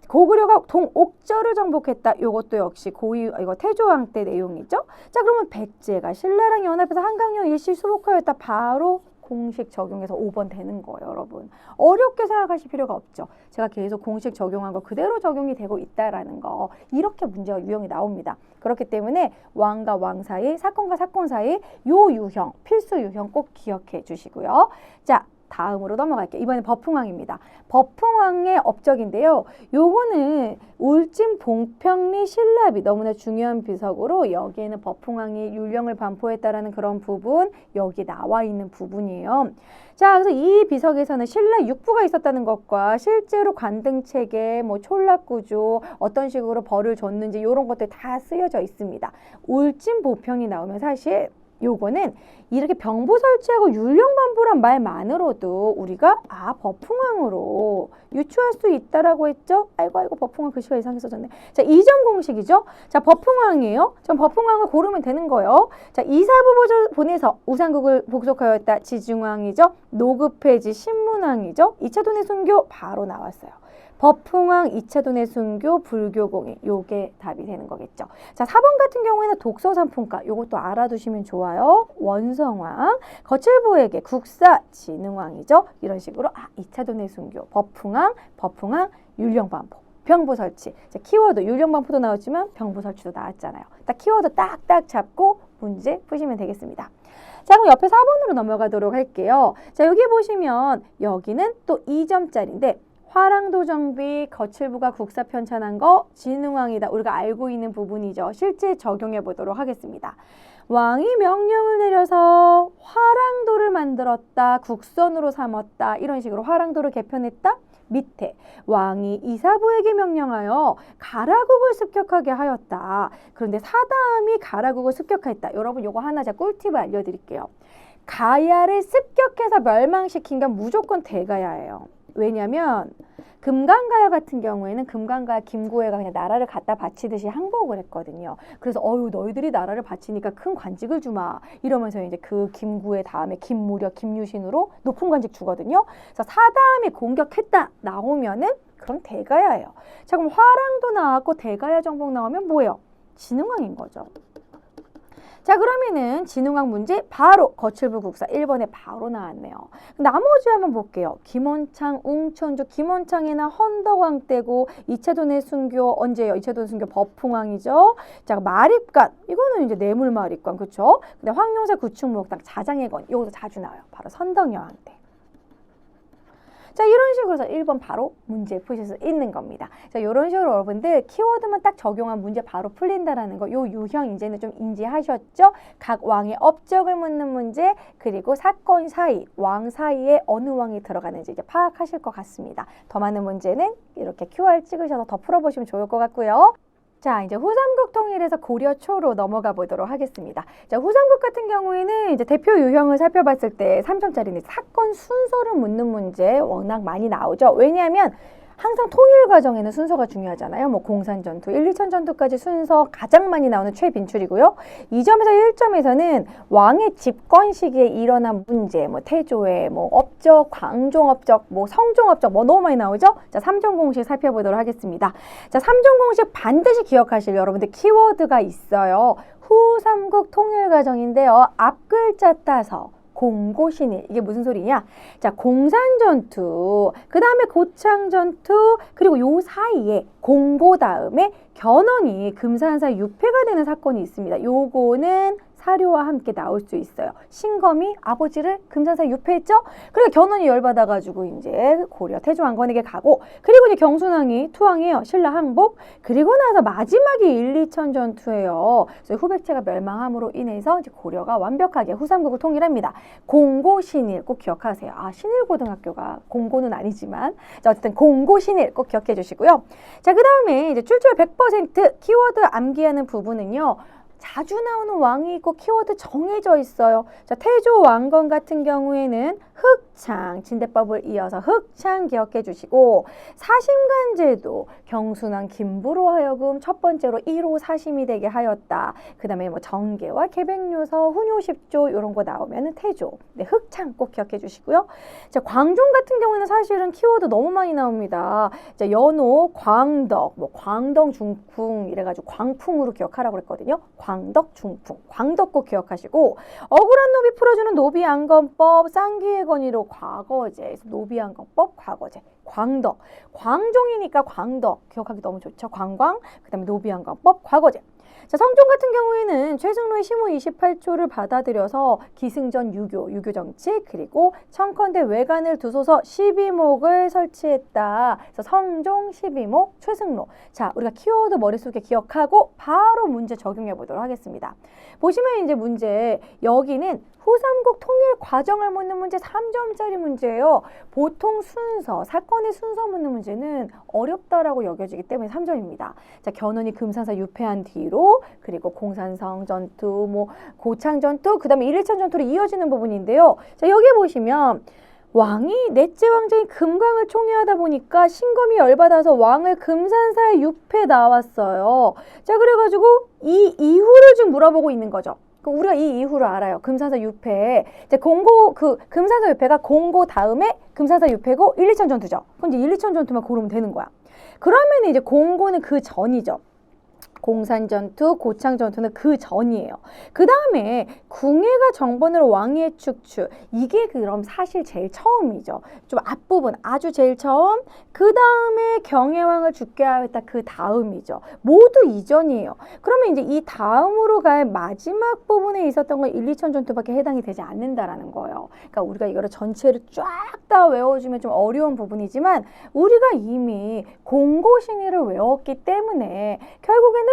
고구려가 동옥저를 정복했다. 이것도 역시 이거 태조왕 때 내용이죠. 자, 그러면 백제가 신라랑 연합해서 한강령 일시 수복하였다. 바로 공식 적용해서 5번 되는 거예요, 여러분. 어렵게 생각하실 필요가 없죠. 제가 계속 공식 적용한 거 그대로 적용이 되고 있다라는 거. 이렇게 문제가 유형이 나옵니다. 그렇기 때문에 왕과 왕 사이, 사건과 사건 사이 요 유형, 필수 유형 꼭 기억해 주시고요. 자, 다음으로 넘어갈게요. 이번엔 버풍왕입니다. 버풍왕의 업적인데요. 요거는 울진 봉평리 신라비 너무나 중요한 비석으로 여기에는 버풍왕이 율령을 반포했다라는 그런 부분 여기 나와 있는 부분이에요. 자, 그래서 이 비석에서는 신라 육부가 있었다는 것과 실제로 관등체계, 촌락구조, 어떤 식으로 벌을 줬는지 이런 것들 다 쓰여져 있습니다. 울진 봉평이 나오면 사실 요거는 이렇게 병부 설치하고 율령 반포란 말만으로도 우리가 버풍왕으로 유추할 수 있다라고 했죠. 아이고 버풍왕 글씨가 이상하게 써졌네. 자, 이점 공식이죠. 자, 버풍왕이에요. 전 버풍왕을 고르면 되는 거예요. 자, 이사부 보내서 우상국을 복속하였다. 지중왕이죠. 노급해지 신문왕이죠. 2차 돈의 순교 바로 나왔어요. 버풍왕, 2차 돈의 순교, 불교공인 요게 답이 되는 거겠죠. 자, 4번 같은 경우에는 독서상품가 요것도 알아두시면 좋아요. 원성왕, 거칠보에게 국사, 진흥왕이죠. 이런 식으로 2차 돈의 순교, 버풍왕, 율령반포, 병부 설치. 자, 키워드 율령반포도 나왔지만 병부 설치도 나왔잖아요. 딱 키워드 딱딱 잡고 문제 푸시면 되겠습니다. 자, 그럼 옆에 4번으로 넘어가도록 할게요. 자, 여기 보시면 여기는 또 2점짜리인데 화랑도 정비, 거칠부가 국사 편찬한 거 진흥왕이다. 우리가 알고 있는 부분이죠. 실제 적용해 보도록 하겠습니다. 왕이 명령을 내려서 화랑도를 만들었다. 국선으로 삼았다. 이런 식으로 화랑도를 개편했다. 밑에 왕이 이사부에게 명령하여 가라국을 습격하게 하였다. 그런데 사다음이 가라국을 습격했다. 여러분 요거 하나 제가 꿀팁을 알려드릴게요. 가야를 습격해서 멸망시킨 건 무조건 대가야예요. 왜냐면 금강가야 같은 경우에는 금강가야 김구애가 그냥 나라를 갖다 바치듯이 항복을 했거든요. 그래서 너희들이 나라를 바치니까 큰 관직을 주마 이러면서 이제 그 김구애 다음에 김무려, 김유신으로 높은 관직 주거든요. 그래서 사다음이 공격했다 나오면은 그건 대가야예요. 자, 그럼 화랑도 나왔고 대가야 정복 나오면 뭐예요? 진흥왕인 거죠. 자, 그러면은 진흥왕 문제 바로 거칠부 국사 1번에 바로 나왔네요. 나머지 한번 볼게요. 김원창, 웅천주, 김원창이나 헌덕왕 때고 2차 돈의 순교 언제예요? 2차 돈의 순교 버풍왕이죠. 자, 마립관 이거는 이제 뇌물마립관 그렇죠? 근데 황룡사 구축목당 자장의 건 이것도 자주 나와요. 바로 선덕여왕 때. 자, 이런 식으로 해서 1번 바로 문제 푸실 수 있는 겁니다. 자, 이런 식으로 여러분들 키워드만 딱 적용한 문제 바로 풀린다라는 거, 요 유형 이제는 좀 인지하셨죠? 각 왕의 업적을 묻는 문제, 그리고 사건 사이, 왕 사이에 어느 왕이 들어가는지 이제 파악하실 것 같습니다. 더 많은 문제는 이렇게 QR 찍으셔서 더 풀어보시면 좋을 것 같고요. 자, 이제 후삼국 통일에서 고려 초로 넘어가 보도록 하겠습니다. 자, 후삼국 같은 경우에는 이제 대표 유형을 살펴봤을 때 3점짜리는 사건 순서를 묻는 문제 워낙 많이 나오죠. 왜냐하면 항상 통일 과정에는 순서가 중요하잖아요. 공산전투, 1, 2천 전투까지 순서 가장 많이 나오는 최빈출이고요. 2점에서 1점에서는 왕의 집권 시기에 일어난 문제, 태조의 업적, 광종업적, 성종업적 너무 많이 나오죠. 자, 3점 공식 살펴보도록 하겠습니다. 자, 3점 공식 반드시 기억하실 여러분들 키워드가 있어요. 후삼국 후삼국 통일과정인데요. 앞글자 따서 공고신일, 이게 무슨 소리냐? 자, 공산전투, 그 다음에 고창전투, 그리고 요 사이에 공고 다음에 견훤이 금산사 유폐가 되는 사건이 있습니다. 요거는 사료와 함께 나올 수 있어요. 신검이 아버지를 금산사 유폐했죠? 그리고 견훤이 열받아가지고 이제 고려 태조왕건에게 가고, 그리고 이제 경순왕이 투항해요. 신라 항복. 그리고 나서 마지막이 1, 2천 전투예요. 그래서 후백제가 멸망함으로 인해서 이제 고려가 완벽하게 후삼국을 통일합니다. 공고신일 꼭 기억하세요. 아, 신일고등학교가 공고는 아니지만, 자, 어쨌든 공고신일 꼭 기억해 주시고요. 자, 그 다음에 이제 출처율 100% 키워드 암기하는 부분은요. 자주 나오는 왕이 있고 키워드 정해져 있어요. 자, 태조 왕건 같은 경우에는 흑창, 진대법을 이어서 흑창 기억해 주시고, 사심간제도 경순왕 김부로 하여금 첫 번째로 1호 사심이 되게 하였다. 그 다음에 뭐 정계와 계백요서, 훈효십조 이런 거 나오면은 태조. 네, 흑창 꼭 기억해 주시고요. 자, 광종 같은 경우에는 사실은 키워드 너무 많이 나옵니다. 자, 연호, 광덕, 뭐 광덕 중풍 이래가지고 광풍으로 기억하라고 그랬거든요. 광덕 중풍, 광덕 꼭 기억하시고, 억울한 노비 풀어주는 노비안건법, 쌍기의 건의로 과거제, 노비안건법, 과거제, 광덕, 광종이니까 광덕 기억하기 너무 좋죠. 광광, 그 다음에 노비안건법, 과거제. 자, 성종 같은 경우에는 최승로의 심호 28초를 받아들여서 기승전 유교 정치, 그리고 청컨대 외관을 두소서 12목을 설치했다. 그래서 성종 12목 최승로. 자, 우리가 키워드 머릿속에 기억하고 바로 문제 적용해 보도록 하겠습니다. 보시면 이제 문제, 여기는 후삼국 통일 과정을 묻는 문제 3점짜리 문제예요. 보통 순서, 사건의 순서 묻는 문제는 어렵다라고 여겨지기 때문에 3점입니다. 자, 견훤이 금산사 유폐한 뒤로, 그리고 공산성 전투, 뭐 고창 전투, 그 다음에 1, 2천 전투로 이어지는 부분인데요. 자, 여기 보시면 왕이 넷째 왕자인 금광을 총애하다 보니까 신검이 열받아서 왕을 금산사에 유폐 나왔어요. 자, 그래가지고 이 이후를 좀 물어보고 있는 거죠. 우리가 이 이후를 알아요. 금산사 유폐. 이제 금산사 유폐가 공고 다음에 금산사 유폐고 1, 2천 전투죠. 그럼 이제 1, 2천 전투만 고르면 되는 거야. 그러면 이제 공고는 그 전이죠. 공산전투, 고창전투는 그 전이에요. 그 다음에 궁예가 정번으로 왕위의 축출. 이게 그럼 사실 제일 처음이죠. 좀 앞부분, 아주 제일 처음. 그 다음에 경혜왕을 죽게 하였다. 그 다음이죠. 모두 이전이에요. 그러면 이제 이 다음으로 갈 마지막 부분에 있었던 건 1, 2천 전투밖에 해당이 되지 않는다라는 거예요. 그러니까 우리가 이거를 전체를 쫙 다 외워주면 좀 어려운 부분이지만, 우리가 이미 공고신의를 외웠기 때문에 결국에는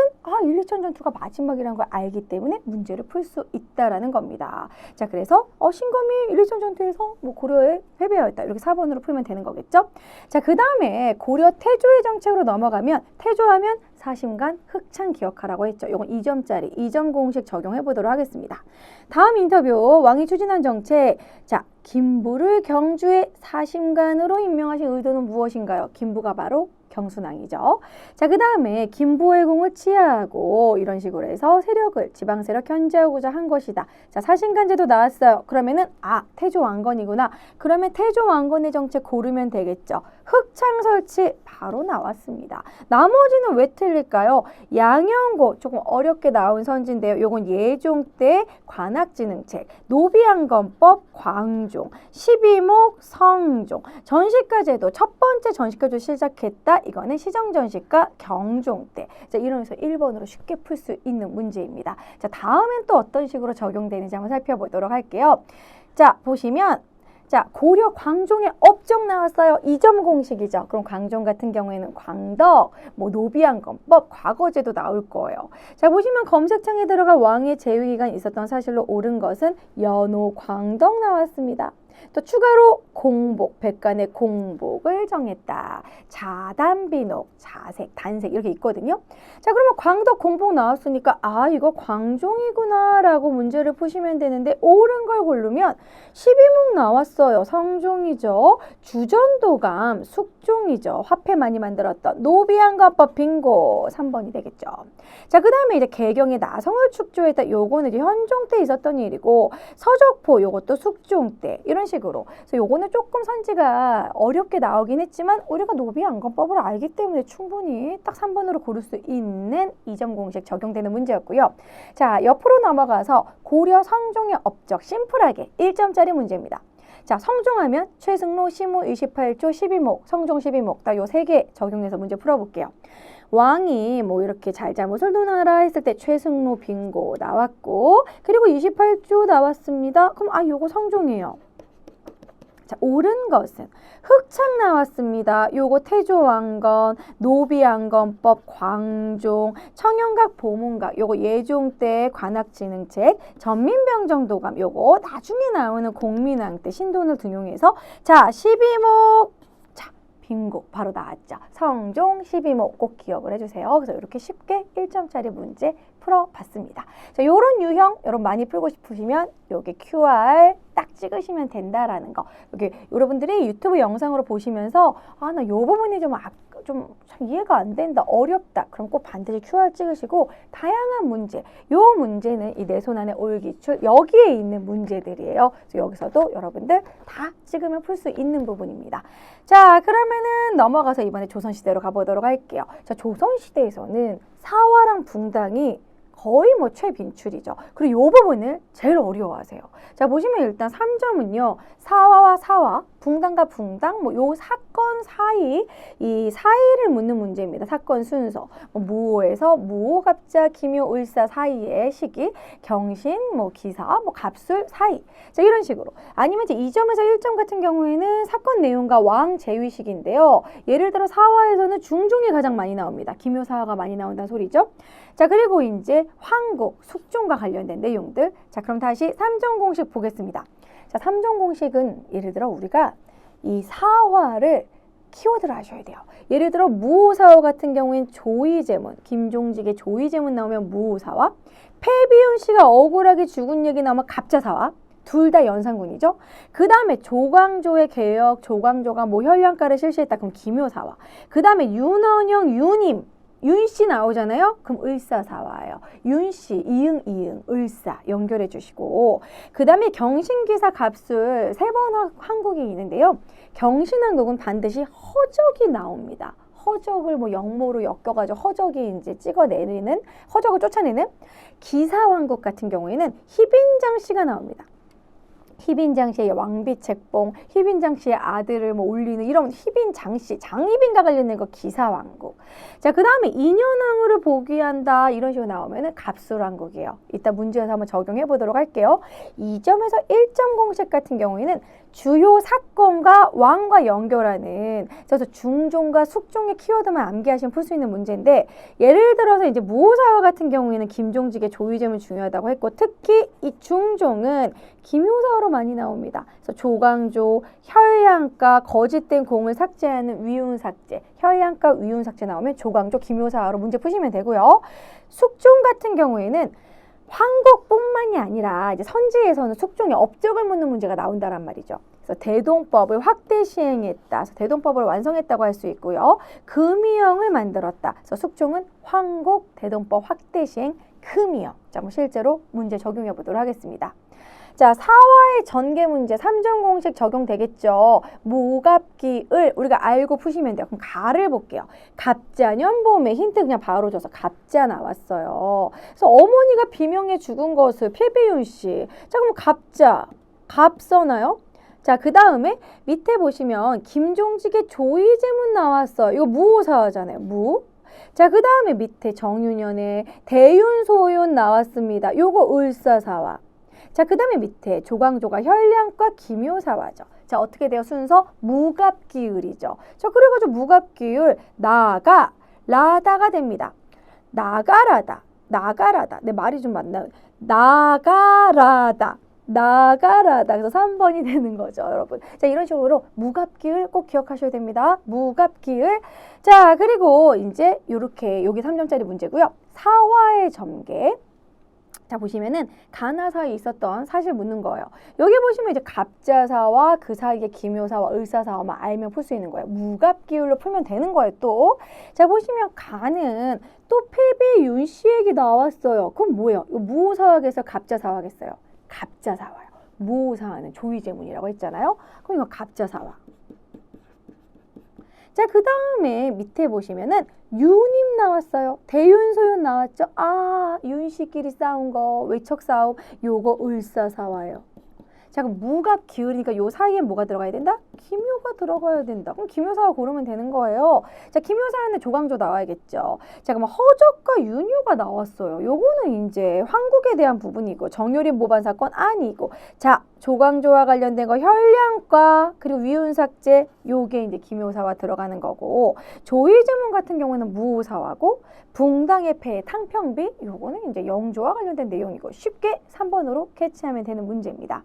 1, 2천 전투가 마지막이라는 걸 알기 때문에 문제를 풀 수 있다라는 겁니다. 자, 그래서 신검이 1, 2천 전투에서 뭐 고려에 패배하였다. 이렇게 4번으로 풀면 되는 거겠죠? 자, 그 다음에 고려 태조의 정책으로 넘어가면, 태조하면 사심간 흑창 기억하라고 했죠. 이건 2점짜리 2점 공식 적용해 보도록 하겠습니다. 다음 인터뷰, 왕이 추진한 정책. 자, 김부를 경주의 사심간으로 임명하신 의도는 무엇인가요? 김부가 바로 경순왕이죠. 자, 그 다음에 김부의 공을 치하하고 이런 식으로 해서 세력을, 지방 세력 견제하고자 한 것이다. 자, 사심간제도 나왔어요. 그러면은 태조 왕건이구나. 그러면 태조 왕건의 정책 고르면 되겠죠. 흑창 설치 바로 나왔습니다. 나머지는 왜 틀릴까요? 양형고 조금 어렵게 나온 선지인데요. 요건 예종 때 관악진흥책, 노비안건법 광종, 12목 성종, 전시가제도 첫 번째 전시가제도 시작했다. 이거는 시정전시가 경종 때. 자, 이러면서 1번으로 쉽게 풀 수 있는 문제입니다. 자, 다음엔 또 어떤 식으로 적용되는지 한번 살펴보도록 할게요. 자, 보시면 자, 고려 광종의 업적 나왔어요. 2점 공식이죠. 그럼 광종 같은 경우에는 광덕, 뭐 노비안건법, 과거제도 나올 거예요. 자, 보시면 검색창에 들어가 왕의 재위기간 있었던 사실로 옳은 것은 연호, 광덕 나왔습니다. 또 추가로 공복, 백간의 공복을 정했다. 자단비록, 자색, 단색 이렇게 있거든요. 자, 그러면 광덕, 공복 나왔으니까 이거 광종이구나 라고 문제를 푸시면 되는데, 옳은 걸 고르면 12목 나왔어요. 성종이죠. 주전도감, 숙종이죠. 화폐 많이 만들었던 노비안건법 빙고 3번이 되겠죠. 자, 그 다음에 이제 개경의 나성을 축조했다. 요거는 이제 현종 때 있었던 일이고, 서적포 요것도 숙종 때. 이런 이런 식으로. 그래서 요거는 조금 선지가 어렵게 나오긴 했지만 우리가 노비안건법을 알기 때문에 충분히 딱 3번으로 고를 수 있는 2점 공식 적용되는 문제였고요. 자, 옆으로 넘어가서 고려 성종의 업적 심플하게 1점짜리 문제입니다. 자, 성종하면 최승로, 시무 28조, 12목, 성종 12목 딱 요 세 개 적용해서 문제 풀어볼게요. 왕이 뭐 이렇게 잘잘못을 논하라 했을 때 최승로 빙고 나왔고, 그리고 28조 나왔습니다. 그럼 요거 성종이에요. 자, 옳은 것은 흑창 나왔습니다. 요거 태조왕건, 노비안건법, 광종, 청영각, 보문각, 요거 예종 때 관악진흥책, 전민병정도감, 요거 나중에 나오는 공민왕 때 신돈을 등용해서 자, 12목 빙고 바로 나왔죠. 성종 12목 꼭 기억을 해주세요. 그래서 이렇게 쉽게 1점짜리 문제 풀어봤습니다. 자, 요런 유형, 여러분 많이 풀고 싶으시면 여기 QR 딱 찍으시면 된다라는 거. 여기 여러분들이 유튜브 영상으로 보시면서 나 요 부분이 좀 이해가 안 된다, 어렵다. 그럼 꼭 반드시 QR 찍으시고 다양한 문제, 요 문제는 이 내 손 안에 올기출 여기에 있는 문제들이에요. 그래서 여기서도 여러분들 다 찍으면 풀 수 있는 부분입니다. 자, 그러면은 넘어가서 이번에 조선시대로 가보도록 할게요. 자, 조선시대에서는 사화랑 붕당이 거의 뭐 최빈출이죠. 그리고 이 부분을 제일 어려워하세요. 자, 보시면 일단 3점은요. 사화와 사화, 붕당과 붕당, 뭐 요 사건 사이, 이 사이를 묻는 문제입니다. 사건 순서. 무오에서 무오, 갑자, 기묘, 을사 사이의 시기, 경신, 뭐 기사, 뭐 갑술 사이. 자, 이런 식으로. 아니면 이제 2점에서 1점 같은 경우에는 사건 내용과 왕 재위식인데요. 예를 들어 사화에서는 중종이 가장 많이 나옵니다. 기묘 사화가 많이 나온다는 소리죠. 자, 그리고 이제 황국, 숙종과 관련된 내용들. 자, 그럼 다시 3점 공식 보겠습니다. 자, 3점 공식은 예를 들어 우리가 이 사화를 키워드를 하셔야 돼요. 예를 들어 무오사화 같은 경우엔 조이제문, 김종직의 조이제문 나오면 무오사화, 패비운 씨가 억울하게 죽은 얘기 나오면 갑자사화. 둘 다 연산군이죠. 그 다음에 조광조의 개혁, 조광조가 뭐 혈량가를 실시했다. 그럼 기묘사화. 그 다음에 윤원영, 윤씨 나오잖아요. 그럼 을사사화예요. 윤씨, 이응, 을사 연결해 주시고, 그 다음에 경신기사 갑술 세 번 한국이 있는데요. 경신한국은 반드시 허적이 나옵니다. 허적을 뭐 영모로 엮여가지고 허적이 이제 찍어내는, 허적을 쫓아내는. 기사왕국 같은 경우에는 희빈장 씨가 나옵니다. 희빈장 씨의 왕비책봉, 희빈장 씨의 아들을 뭐 올리는 이런 희빈장 씨, 장희빈과 관련된 거 기사왕국. 자, 그 다음에 인현왕후를 복위한다 이런 식으로 나오면은 갑술왕국이에요. 이따 문제에서 한번 적용해 보도록 할게요. 2점에서 1점 공식 같은 경우에는 주요 사건과 왕과 연결하는, 그래서 중종과 숙종의 키워드만 암기하시면 풀 수 있는 문제인데, 예를 들어서 이제 무오사화 같은 경우에는 김종직의 조이제문 중요하다고 했고, 특히 이 중종은 기묘사화로 많이 나옵니다. 그래서 조광조, 혈량가, 거짓된 공을 삭제하는 위운삭제, 혈량가, 위운삭제 나오면 조광조, 기묘사화로 문제 푸시면 되고요. 숙종 같은 경우에는 황국뿐만이 아니라 이제 선지에서는 숙종의 업적을 묻는 문제가 나온다란 말이죠. 그래서 대동법을 확대 시행했다. 그래서 대동법을 완성했다고 할 수 있고요. 금이형을 만들었다. 그래서 숙종은 황국 대동법 확대 시행 금이형. 자, 뭐 실제로 문제 적용해 보도록 하겠습니다. 자, 사화의 전개 문제 3점 공식 적용되겠죠. 모갑기을 우리가 알고 푸시면 돼요. 그럼 가를 볼게요. 갑자년 봄에 힌트 그냥 바로 줘서 갑자 나왔어요. 그래서 어머니가 비명에 죽은 것을 패비윤 씨. 자, 그럼 갑자, 갑 써나요? 자, 그 다음에 밑에 보시면 김종직의 조이제문 나왔어요. 이거 무오사화잖아요. 무. 자, 그 다음에 밑에 정유년의 대윤소윤 나왔습니다. 요거 을사사화. 자, 그 다음에 밑에 조광조가 혈량과 기묘사화죠. 자, 어떻게 돼요? 순서 무갑기을이죠. 자, 그래가지고 무갑기을 나가, 라다가 됩니다. 나가라다, 나가라다. 내 말이 좀 맞나요? 나가라다, 나가라다. 그래서 3번이 되는 거죠, 여러분. 자, 이런 식으로 무갑기을 꼭 기억하셔야 됩니다. 무갑기을. 자, 그리고 이제 요렇게 여기 3점짜리 문제고요. 사화의 점괘. 자, 보시면은 가나 사이에 있었던 사실 묻는 거예요. 여기 보시면 이제 갑자사와 그 사이에 기묘사와 을사사와만 알면 풀 수 있는 거예요. 무갑기울로 풀면 되는 거예요, 또. 자, 보시면 가는 또 패비 윤씨 얘기 나왔어요. 그럼 뭐예요? 이거 무오사화겠어요? 갑자사화겠어요? 갑자사화요. 무사하는 조의제문이라고 했잖아요. 그럼 이거 갑자사화. 자, 그 다음에 밑에 보시면은 유님 나왔어요. 대윤, 소윤 나왔죠. 아, 윤씨끼리 싸운 거, 외척 싸움, 요거 을사사화예요. 자, 그럼 무가 기울이니까 요 사이에 뭐가 들어가야 된다? 기묘가 들어가야 된다. 그럼 기묘사화 고르면 되는 거예요. 자, 기묘사화는 조광조 나와야겠죠. 자, 그럼 허적과 윤유가 나왔어요. 요거는 이제 황국에 대한 부분이고 정유림 모반 사건 아니고. 자, 조광조와 관련된 거 혈량과 그리고 위운삭제 요게 이제 기묘사화 들어가는 거고, 조의제문 같은 경우는 무사화고, 붕당의 폐, 탕평비 요거는 이제 영조와 관련된 내용이고 쉽게 3번으로 캐치하면 되는 문제입니다.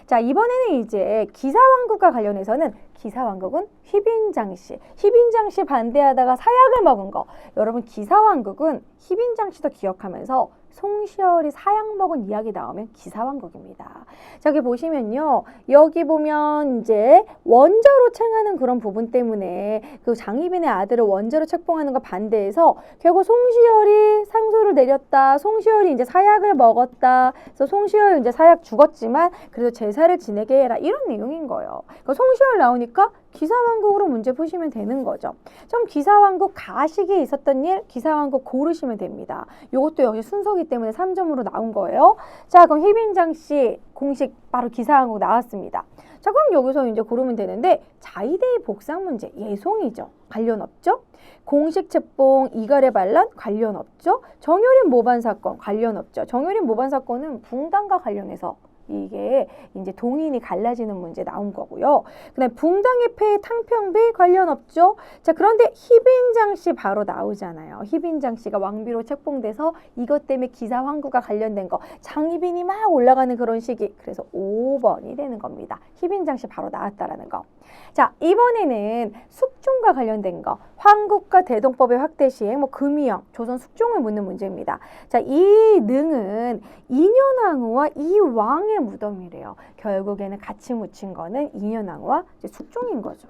자, 이번에는 이제 기사왕국과 관련해서는 기사왕국은 휘빈장씨, 휘빈장씨 반대하다가 사약을 먹은 거. 여러분 기사왕국은 휘빈장씨도 기억하면서 송시열이 사약 먹은 이야기 나오면 기사왕국입니다. 자, 여기 보시면요. 여기 보면 이제 원자로称하는 그런 부분 때문에 그 장희빈의 아들을 원자로 책봉하는 거 반대해서 결국 송시열이 상소를 내렸다. 송시열이 이제 사약을 먹었다. 그래서 송시열이 이제 사약 죽었지만 그래도 제사를 지내게 해라. 이런 내용인 거예요. 그러니까 송시열 나오니까 기사왕국으로 문제 푸시면 되는 거죠. 좀 기사왕국 가식이 있었던 일, 기사왕국 고르시면 됩니다. 이것도 역시 순서기 때문에 3점으로 나온 거예요. 자, 그럼 휘빈장씨 공식 바로 기사왕국 나왔습니다. 자, 그럼 여기서 이제 고르면 되는데 자이대의 복상 문제, 예송이죠. 관련 없죠? 공식 책봉, 이갈의 반란 관련 없죠? 정유림 모반 사건 관련 없죠? 정유림 모반 사건은 붕당과 관련해서 이게 이제 동인이 갈라지는 문제 나온 거고요. 그다음에 붕당의 폐, 탕평비 관련 없죠. 자, 그런데 휘빈장씨 바로 나오잖아요. 휘빈장씨가 왕비로 책봉돼서 이것 때문에 기사황국과 관련된 거, 장희빈이 막 올라가는 그런 시기. 그래서 5번이 되는 겁니다. 휘빈장씨 바로 나왔다라는 거. 자, 이번에는 숙종과 관련된 거, 황국과 대동법의 확대 시행, 뭐 금이영, 조선 숙종을 묻는 문제입니다. 자, 이 능은 인현왕후와 이왕의 무덤이래요. 결국에는 같이 묻힌 거는 인현왕후와 숙종인 거죠.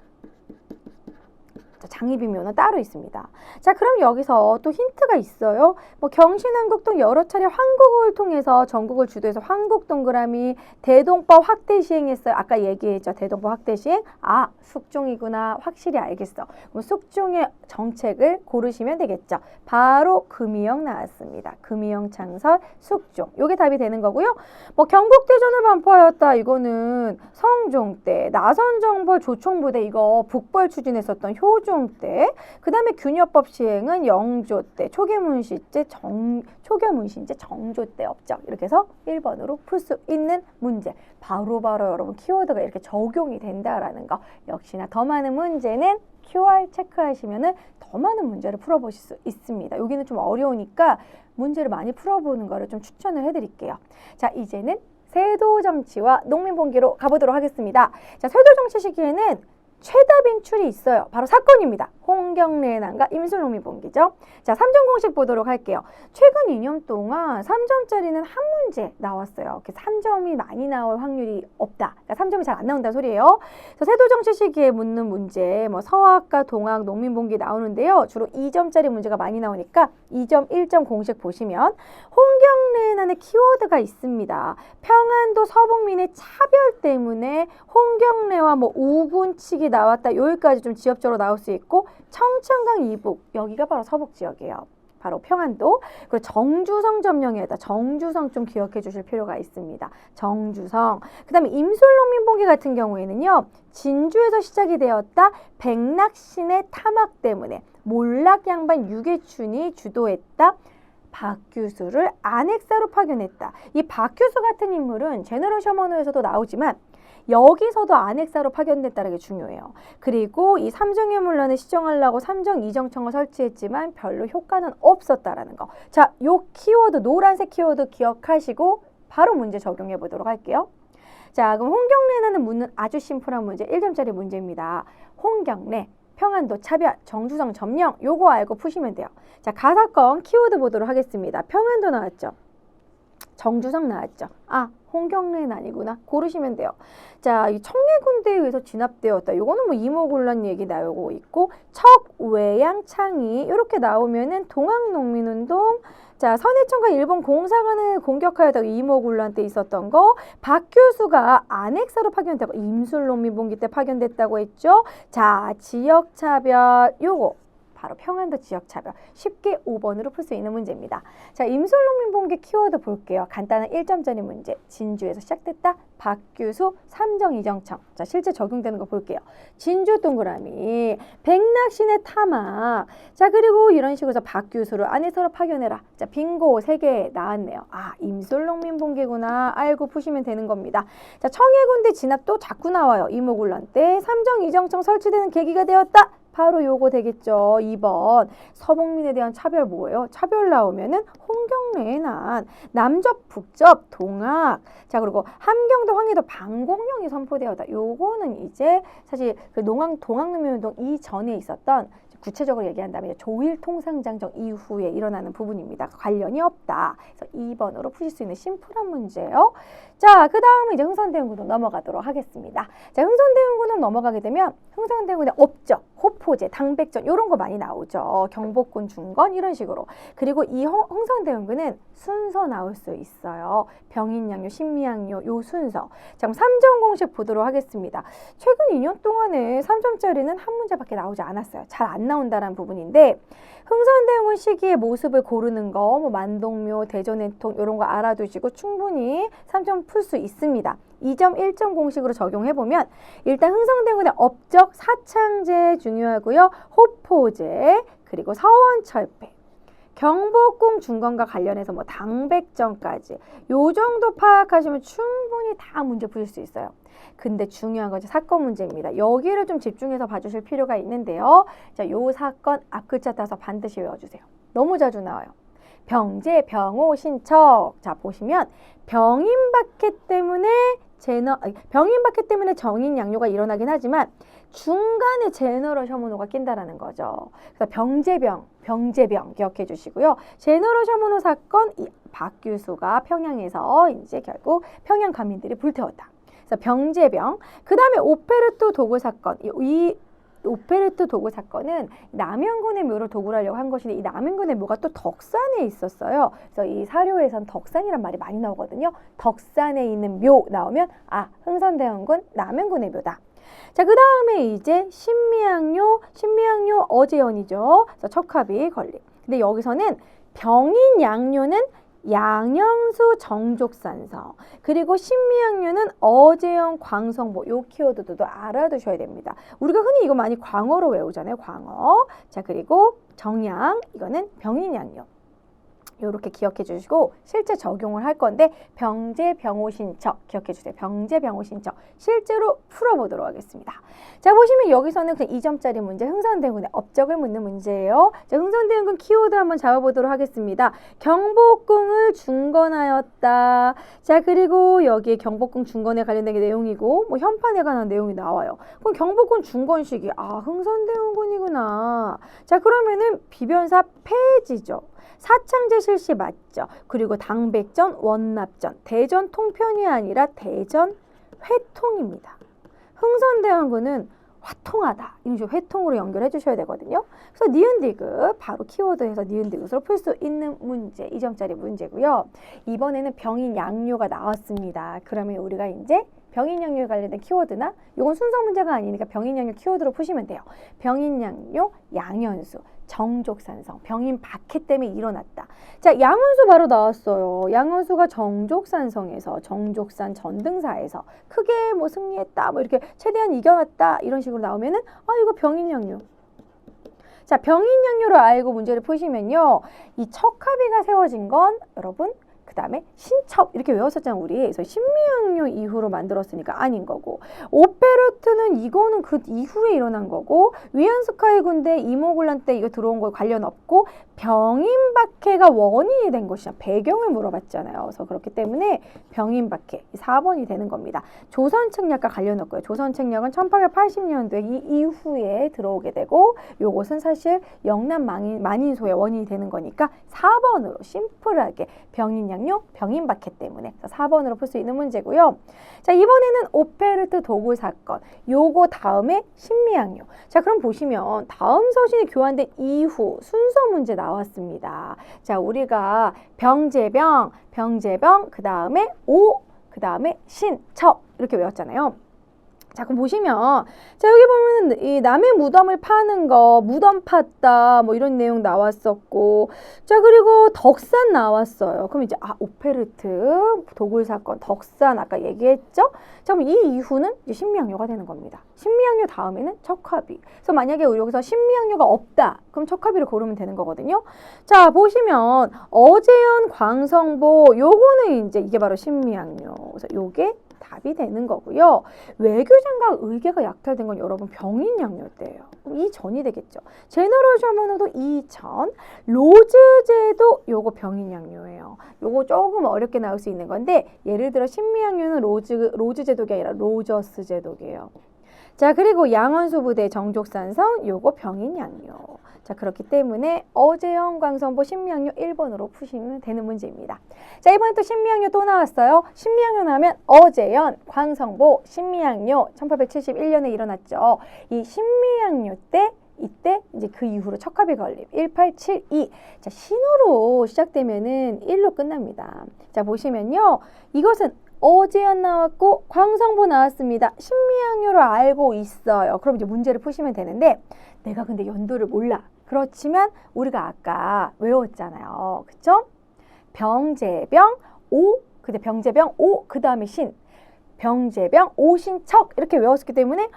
장희빈묘는 따로 있습니다. 자, 그럼 여기서 또 힌트가 있어요. 뭐 경신한국도 여러 차례 황국을 통해서 전국을 주도해서 황국 동그라미 대동법 확대 시행했어요. 아까 얘기했죠. 대동법 확대 시행. 아, 숙종이구나. 확실히 알겠어. 그럼 숙종의 정책을 고르시면 되겠죠. 바로 금이영 나왔습니다. 금이영 창설 숙종. 요게 답이 되는 거고요. 뭐 경국대전을 반포하였다. 이거는 성종 때, 나선정벌 조총부대 이거 북벌 추진했었던 효종 때, 그 다음에 균열법 시행은 영조 때, 초계문신제 정조 때 없죠. 이렇게 해서 1번으로 풀 수 있는 문제. 바로바로 여러분 키워드가 이렇게 적용이 된다라는 거. 역시나 더 많은 문제는 QR 체크하시면은 더 많은 문제를 풀어보실 수 있습니다. 여기는 좀 어려우니까 문제를 많이 풀어보는 거를 좀 추천을 해드릴게요. 자, 이제는 세도정치와 농민봉기로 가보도록 하겠습니다. 자, 세도정치 시기에는 최다 빈출이 있어요. 바로 사건입니다. 홍경래의 난과 임술농민봉기죠. 자, 3점 공식 보도록 할게요. 최근 2년 동안 3점짜리는 한 문제 나왔어요. 3점이 많이 나올 확률이 없다. 그러니까 3점이 잘 안 나온다는 소리예요. 그래서 세도정치 시기에 묻는 문제, 뭐 서학과 동학, 농민봉기 나오는데요. 주로 2점짜리 문제가 많이 나오니까 2점, 1점 공식 보시면 홍경래의 난의 키워드가 있습니다. 평안도 서북민의 차별 때문에 홍경래와 뭐 우군칙이 나왔다. 여기까지 좀 지역적으로 나올 수 있고, 청천강 이북, 여기가 바로 서북 지역이에요. 바로 평안도. 그리고 정주성 점령이었다. 정주성 좀 기억해 주실 필요가 있습니다. 정주성. 그 다음에 임술농민봉기 같은 경우에는요, 진주에서 시작이 되었다. 백낙신의 탐악 때문에 몰락양반 유계춘이 주도했다. 박규수를 안핵사로 파견했다. 이 박규수 같은 인물은 제너럴 셔먼호에서도 나오지만 여기서도 안핵사로 파견됐다는 게 중요해요. 그리고 이 삼정의 문란을 시정하려고 삼정 이정청을 설치했지만 별로 효과는 없었다라는 거. 자, 요 키워드, 노란색 키워드 기억하시고 바로 문제 적용해 보도록 할게요. 자, 그럼 홍경래는 묻는 아주 심플한 문제, 1점짜리 문제입니다. 홍경래, 평안도 차별, 정주성 점령, 요거 알고 푸시면 돼요. 자, 가사건 키워드 보도록 하겠습니다. 평안도 나왔죠. 정주성 나왔죠. 아, 홍경래는 아니구나. 고르시면 돼요. 자, 이 청해군대에 의해서 진압되었다. 요거는 뭐 이모군란 얘기 나오고 있고, 척외양 창이 이렇게 나오면은 동학농민운동. 자, 선해청과 일본 공사관을 공격하였다고 이모군란 때 있었던 거. 박규수가 안핵사로 파견됐다고 임술농민봉기 때 파견됐다고 했죠. 자, 지역차별 요거. 바로 평안도 지역차별. 쉽게 5번으로 풀 수 있는 문제입니다. 자, 임술농민봉기 키워드 볼게요. 간단한 1점짜리 문제. 진주에서 시작됐다. 박규수, 삼정 이정청. 자, 실제 적용되는 거 볼게요. 진주 동그라미, 백낙신의 타막. 자, 그리고 이런 식으로 해서 박규수를 안에서로 파견해라. 자, 빙고 3개 나왔네요. 아, 임술농민봉기구나. 알고 푸시면 되는 겁니다. 자, 청해군대 진압 또 자꾸 나와요. 이모군란 때 삼정 이정청 설치되는 계기가 되었다. 바로 요거 되겠죠. 2번. 서북민에 대한 차별 뭐예요? 차별 나오면은 홍경래의 난, 남접, 북접, 동학. 자, 그리고 함경도, 황해도 방공령이 선포되었다. 요거는 이제 사실 그 동학농민운동 이전에 있었던 구체적으로 얘기한다면 조일통상장정 이후에 일어나는 부분입니다. 관련이 없다. 그래서 2번으로 푸실 수 있는 심플한 문제예요. 자, 그 다음은 이제 흥선대원군으로 넘어가도록 하겠습니다. 자, 흥선대원군으로 넘어가게 되면 흥선대원군의 업적, 호포제, 당백전 이런 거 많이 나오죠. 경복군, 중건 이런 식으로. 그리고 이 흥선대원군은 순서 나올 수 있어요. 병인양요, 신미양요 요 순서. 자, 그럼 3점 공식 보도록 하겠습니다. 최근 2년 동안에 3점짜리는 한 문제밖에 나오지 않았어요. 잘 안 나온다는 부분인데 흥선대원군 시기의 모습을 고르는 거, 뭐 만동묘, 대전해통 이런 거 알아두시고 충분히 3점 풀 수 있습니다. 2점 1점 공식으로 적용해보면 일단 흥선대원군의 업적, 사창제 중요하고요. 호포제, 그리고 서원철폐, 경복궁 중건과 관련해서 뭐 당백전까지 요 정도 파악하시면 충분히 다 문제 풀릴 수 있어요. 근데 중요한 건 사건 문제입니다. 여기를 좀 집중해서 봐주실 필요가 있는데요. 자, 요 사건 앞글자 따서 반드시 외워주세요. 너무 자주 나와요. 병제, 병호, 신척. 자, 보시면 병인박해 때문에 병인박해 때문에 정인 양요가 일어나긴 하지만 중간에 제너럴 셔먼호가 낀다라는 거죠. 그래서 병제병 기억해 주시고요. 제너럴 셔먼호 사건, 이 박규수가 평양에서 이제 결국 평양 관민들이 불태웠다. 그래서 병제병. 그 다음에 오페르토 도구 사건. 이 오페르토 도구 사건은 남영군의 묘를 도구로 하려고 한 것인데 이 남영군의 묘가 또 덕산에 있었어요. 그래서 이 사료에선 덕산이란 말이 많이 나오거든요. 덕산에 있는 묘 나오면 아, 흥선대원군 남영군의 묘다. 자, 그 다음에 이제 신미양요 어제연이죠. 그래서 척합이 걸림. 근데 여기서는 병인 양요는 양영수 정족산성, 그리고 신미양요는 어제영 광성보. 요 키워드도 알아두셔야 됩니다. 우리가 흔히 이거 많이 광어로 외우잖아요. 광어. 자, 그리고 정양, 이거는 병인양요. 요렇게 기억해 주시고 실제 적용을 할 건데 병제, 병호신척 기억해 주세요. 병제, 병호신척 실제로 풀어보도록 하겠습니다. 자, 보시면 여기서는 그냥 2점짜리 문제 흥선대원군의 업적을 묻는 문제예요. 자, 흥선대원군 키워드 한번 잡아보도록 하겠습니다. 경복궁을 중건하였다. 자, 그리고 여기에 경복궁 중건에 관련된 게 내용이고 뭐 현판에 관한 내용이 나와요. 그럼 경복궁 중건 시기, 아, 흥선대원군이구나. 자, 그러면은 비변사 폐지죠. 사창제 실시 맞죠. 그리고 당백전, 원납전, 대전 통편이 아니라 대전 회통입니다. 흥선대원군은 화통하다. 이런 식으로 회통으로 연결해 주셔야 되거든요. 그래서 니은디귿 바로 키워드에서 니은디귿으로 풀 수 있는 문제, 2점짜리 문제고요. 이번에는 병인 양요가 나왔습니다. 그러면 우리가 이제 병인양요에 관련된 키워드나 이건 순서 문제가 아니니까 병인양요 키워드로 푸시면 돼요. 병인양요, 양현수, 정족산성, 병인박해 때문에 일어났다. 자, 양현수 바로 나왔어요. 양현수가 정족산성에서 정족산 전등사에서 크게 뭐 승리했다, 뭐 이렇게 최대한 이겨놨다 이런 식으로 나오면은 아, 이거 병인양요. 자, 병인양요를 알고 문제를 푸시면요, 이 척합의가 세워진 건 여러분 그 다음에 신첩 이렇게 외웠었잖아요. 우리. 그래서 신미양요 이후로 만들었으니까 아닌 거고, 오페르트는 이거는 그 이후에 일어난 거고, 위안스카이 군대 이모군란 때 이거 들어온 거 관련 없고, 병인박해가 원인이 된 것이냐 배경을 물어봤잖아요. 그래서 그렇기 때문에 병인박해 4번이 되는 겁니다. 조선책략과 관련 없고요. 조선책략은 1880년도에 이 이후에 들어오게 되고 요것은 사실 영남 만인소의 원인이 되는 거니까 4번으로 심플하게 병인 병인양요, 병인박해 때문에. 4번으로 풀 수 있는 문제고요. 자, 이번에는 오페르트 도굴 사건. 요거 다음에 신미양요. 자, 그럼 보시면 다음 서신이 교환된 이후 순서 문제 나왔습니다. 자, 우리가 병제병, 그 다음에 오, 그 다음에 신, 척 이렇게 외웠잖아요. 자, 그럼 보시면, 자, 여기 보면은 이 남의 무덤을 파는 거, 무덤 팠다, 뭐 이런 내용 나왔었고, 자, 그리고 덕산 나왔어요. 그럼 이제, 오페르트, 도굴 사건, 덕산 아까 얘기했죠? 자, 그럼 이 이후는 이제 신미양요가 되는 겁니다. 신미양요 다음에는 척화비. 그래서 만약에 우리 여기서 신미양요가 없다, 그럼 척화비를 고르면 되는 거거든요. 자, 보시면, 어제연, 광성보, 요거는 이제 이게 바로 신미양요. 그래서 요게 답이 되는 거고요. 외교장과 의계가 약탈된 건 여러분 병인양요 때예요. 이 전이 되겠죠. 제너럴 셔먼호도 2000, 로즈제도 요거 병인양요예요. 요거 조금 어렵게 나올 수 있는 건데 예를 들어 신미양요는 로즈 제독이 아니라 로저스 제독이에요. 자, 그리고 양원수 부대 정족산성 요거 병인양요. 자, 그렇기 때문에 어제영, 광성보, 신미양요 1번으로 푸시면 되는 문제입니다. 자, 이번에 또 신미양요 또 나왔어요. 신미양요 나오면 어제연, 광성보, 신미양요 1871년에 일어났죠. 이 신미양요 때 이때 이제 그 이후로 척화비 건립 1872. 자, 신으로 시작되면은 1로 끝납니다. 자, 보시면요. 이것은 어제연 나왔고 광성보 나왔습니다. 신미양요를 알고 있어요. 그럼 이제 문제를 푸시면 되는데 내가 근데 연도를 몰라. 그렇지만 우리가 아까 외웠잖아요. 그쵸? 병제병, 오, 근데 병제병, 오, 그 다음에 신. 병제병, 오신척 이렇게 외웠기 때문에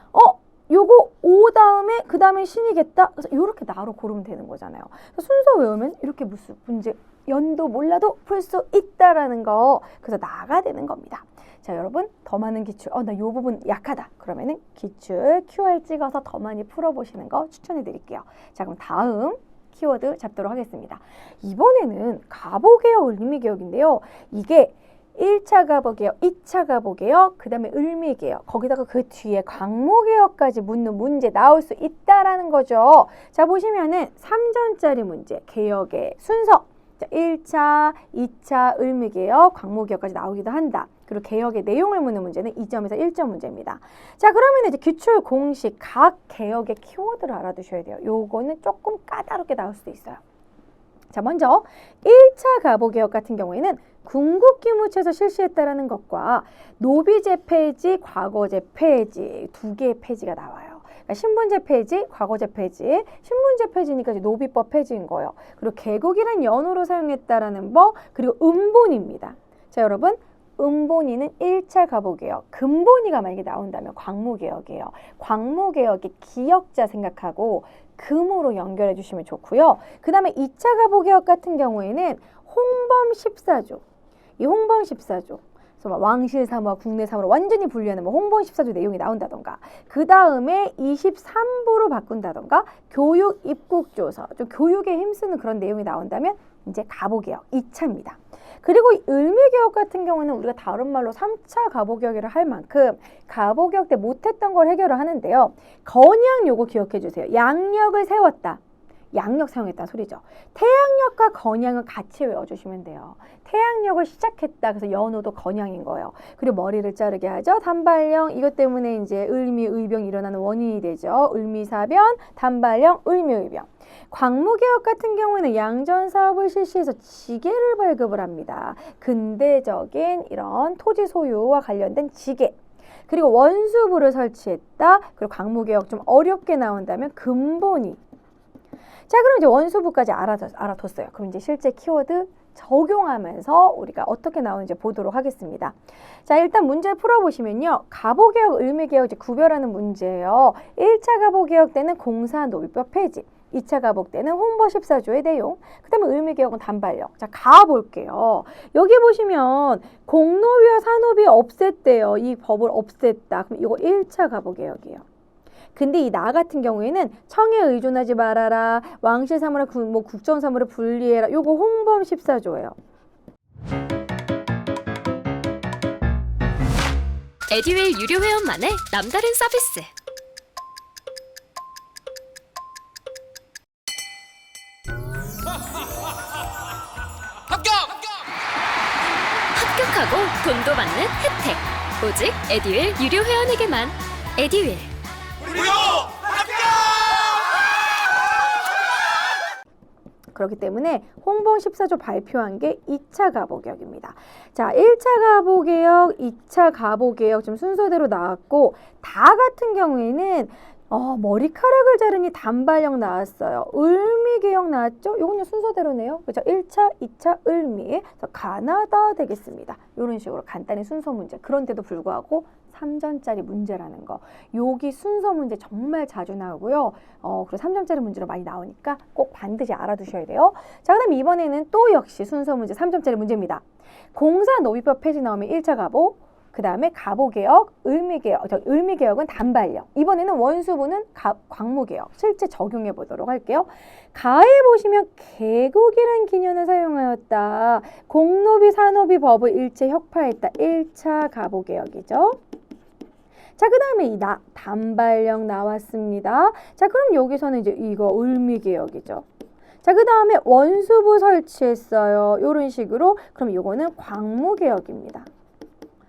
요거 오 다음에 그 다음에 신이겠다. 그래서 이렇게 나로 고르면 되는 거잖아요. 순서 외우면 이렇게 무슨 문제 연도 몰라도 풀 수 있다라는 거. 그래서 나가 되는 겁니다. 자, 여러분 더 많은 기출. 나 요 부분 약하다. 그러면은 기출 QR 찍어서 더 많이 풀어보시는 거 추천해 드릴게요. 자, 그럼 다음 키워드 잡도록 하겠습니다. 이번에는 가보개혁, 을미개혁인데요. 이게 1차 가보개혁, 2차 가보개혁, 그 다음에 을미개혁, 거기다가 그 뒤에 광무개혁까지 묻는 문제 나올 수 있다라는 거죠. 자, 보시면은 3전짜리 문제, 개혁의 순서. 자, 1차, 2차, 을미개혁, 광무개혁까지 나오기도 한다. 그리고 개혁의 내용을 묻는 문제는 2점에서 1점 문제입니다. 자, 그러면 이제 기출 공식, 각 개혁의 키워드를 알아두셔야 돼요. 요거는 조금 까다롭게 나올 수도 있어요. 자, 먼저 1차 가보개혁 같은 경우에는 궁극기무처에서 실시했다라는 것과 노비제 폐지, 과거제 폐지 두 개의 폐지가 나와요. 그러니까 신분제 폐지, 과거제 폐지, 신분제 폐지니까 이제 노비법 폐지인 거예요. 그리고 개국이란 연호로 사용했다라는 법, 그리고 음본입니다. 자, 여러분 음본이는 1차 가보개혁, 근본이가 만약에 나온다면 광무개혁이에요. 광무개혁의 기역자 생각하고 금으로 연결해 주시면 좋고요. 그 다음에 2차 가보개혁 같은 경우에는 홍범 14조, 이 홍범 14조, 그래서 왕실 사무와 국내 사무를 완전히 분리하는 홍범 14조 내용이 나온다던가, 그 다음에 23부로 바꾼다던가, 교육 입국조서, 좀 교육에 힘쓰는 그런 내용이 나온다면 이제 가보개혁 2차입니다. 그리고 을미개혁 같은 경우는 우리가 다른 말로 3차 가보개혁이라 할 만큼 가보개혁 때 못했던 걸 해결을 하는데요. 건양 요거 기억해 주세요. 양력을 세웠다. 양력 사용했다는 소리죠. 태양력과 건양을 같이 외워주시면 돼요. 태양력을 시작했다. 그래서 연호도 건양인 거예요. 그리고 머리를 자르게 하죠. 단발령. 이것 때문에 이제 을미의병이 일어나는 원인이 되죠. 을미사변, 단발령, 을미의병. 광무개혁 같은 경우에는 양전사업을 실시해서 지게를 발급을 합니다. 근대적인 이런 토지 소유와 관련된 지게. 그리고 원수부를 설치했다. 그리고 광무개혁 좀 어렵게 나온다면 근본이. 자, 그럼 이제 원수부까지 알아뒀어요. 그럼 이제 실제 키워드 적용하면서 우리가 어떻게 나오는지 보도록 하겠습니다. 자, 일단 문제 풀어보시면요. 가보개혁, 을미개혁 이제 구별하는 문제예요. 1차 가보개혁 때는 공사노비법 폐지. 2차 가복 때는 홍범 14조의 내용, 그 다음에 을미개혁은 단발력. 자, 가볼게요. 여기 보시면 공노비와 사노비 없앴대요. 이 법을 없앴다. 그럼 이거 1차 가보개혁이에요. 근데 이 나 같은 경우에는 청에 의존하지 말아라, 왕실 사무라, 국정 사무를 분리해라. 요거 홍범 14조예요. 에듀윌 유료 회원만의 남다른 서비스. 합격! 합격하고 돈도 받는 혜택. 오직 에듀윌 유료 회원에게만. 에듀윌. 무료 합격! 그렇기 때문에 홍보 14조 발표한 게 2차 가보개혁입니다. 자, 1차 가보개혁, 2차 가보개혁 좀 순서대로 나왔고 다 같은 경우에는 머리카락을 자르니 단발령 나왔어요. 을미개혁 나왔죠? 요건요 순서대로네요. 그죠? 1차, 2차 을미. 가나다 되겠습니다. 이런 식으로 간단히 순서 문제. 그런데도 불구하고 3점짜리 문제라는 거. 여기 순서 문제 정말 자주 나오고요. 그리고 3점짜리 문제로 많이 나오니까 꼭 반드시 알아두셔야 돼요. 자, 그 다음에 이번에는 또 역시 순서 문제 3점짜리 문제입니다. 공사노비법 폐지 나오면 1차 가보. 그 다음에 가보개혁, 을미개혁은 단발령. 이번에는 원수부는 광무개혁. 실제 적용해 보도록 할게요. 가에 보시면 개국이라는 기년을 사용하였다. 공노비, 산노비 법을 일체 혁파했다. 1차 가보개혁이죠. 자, 그 다음에 이 단발령 나왔습니다. 자, 그럼 여기서는 이제 이거 을미개혁이죠. 자, 그 다음에 원수부 설치했어요. 이런 식으로. 그럼 이거는 광무개혁입니다.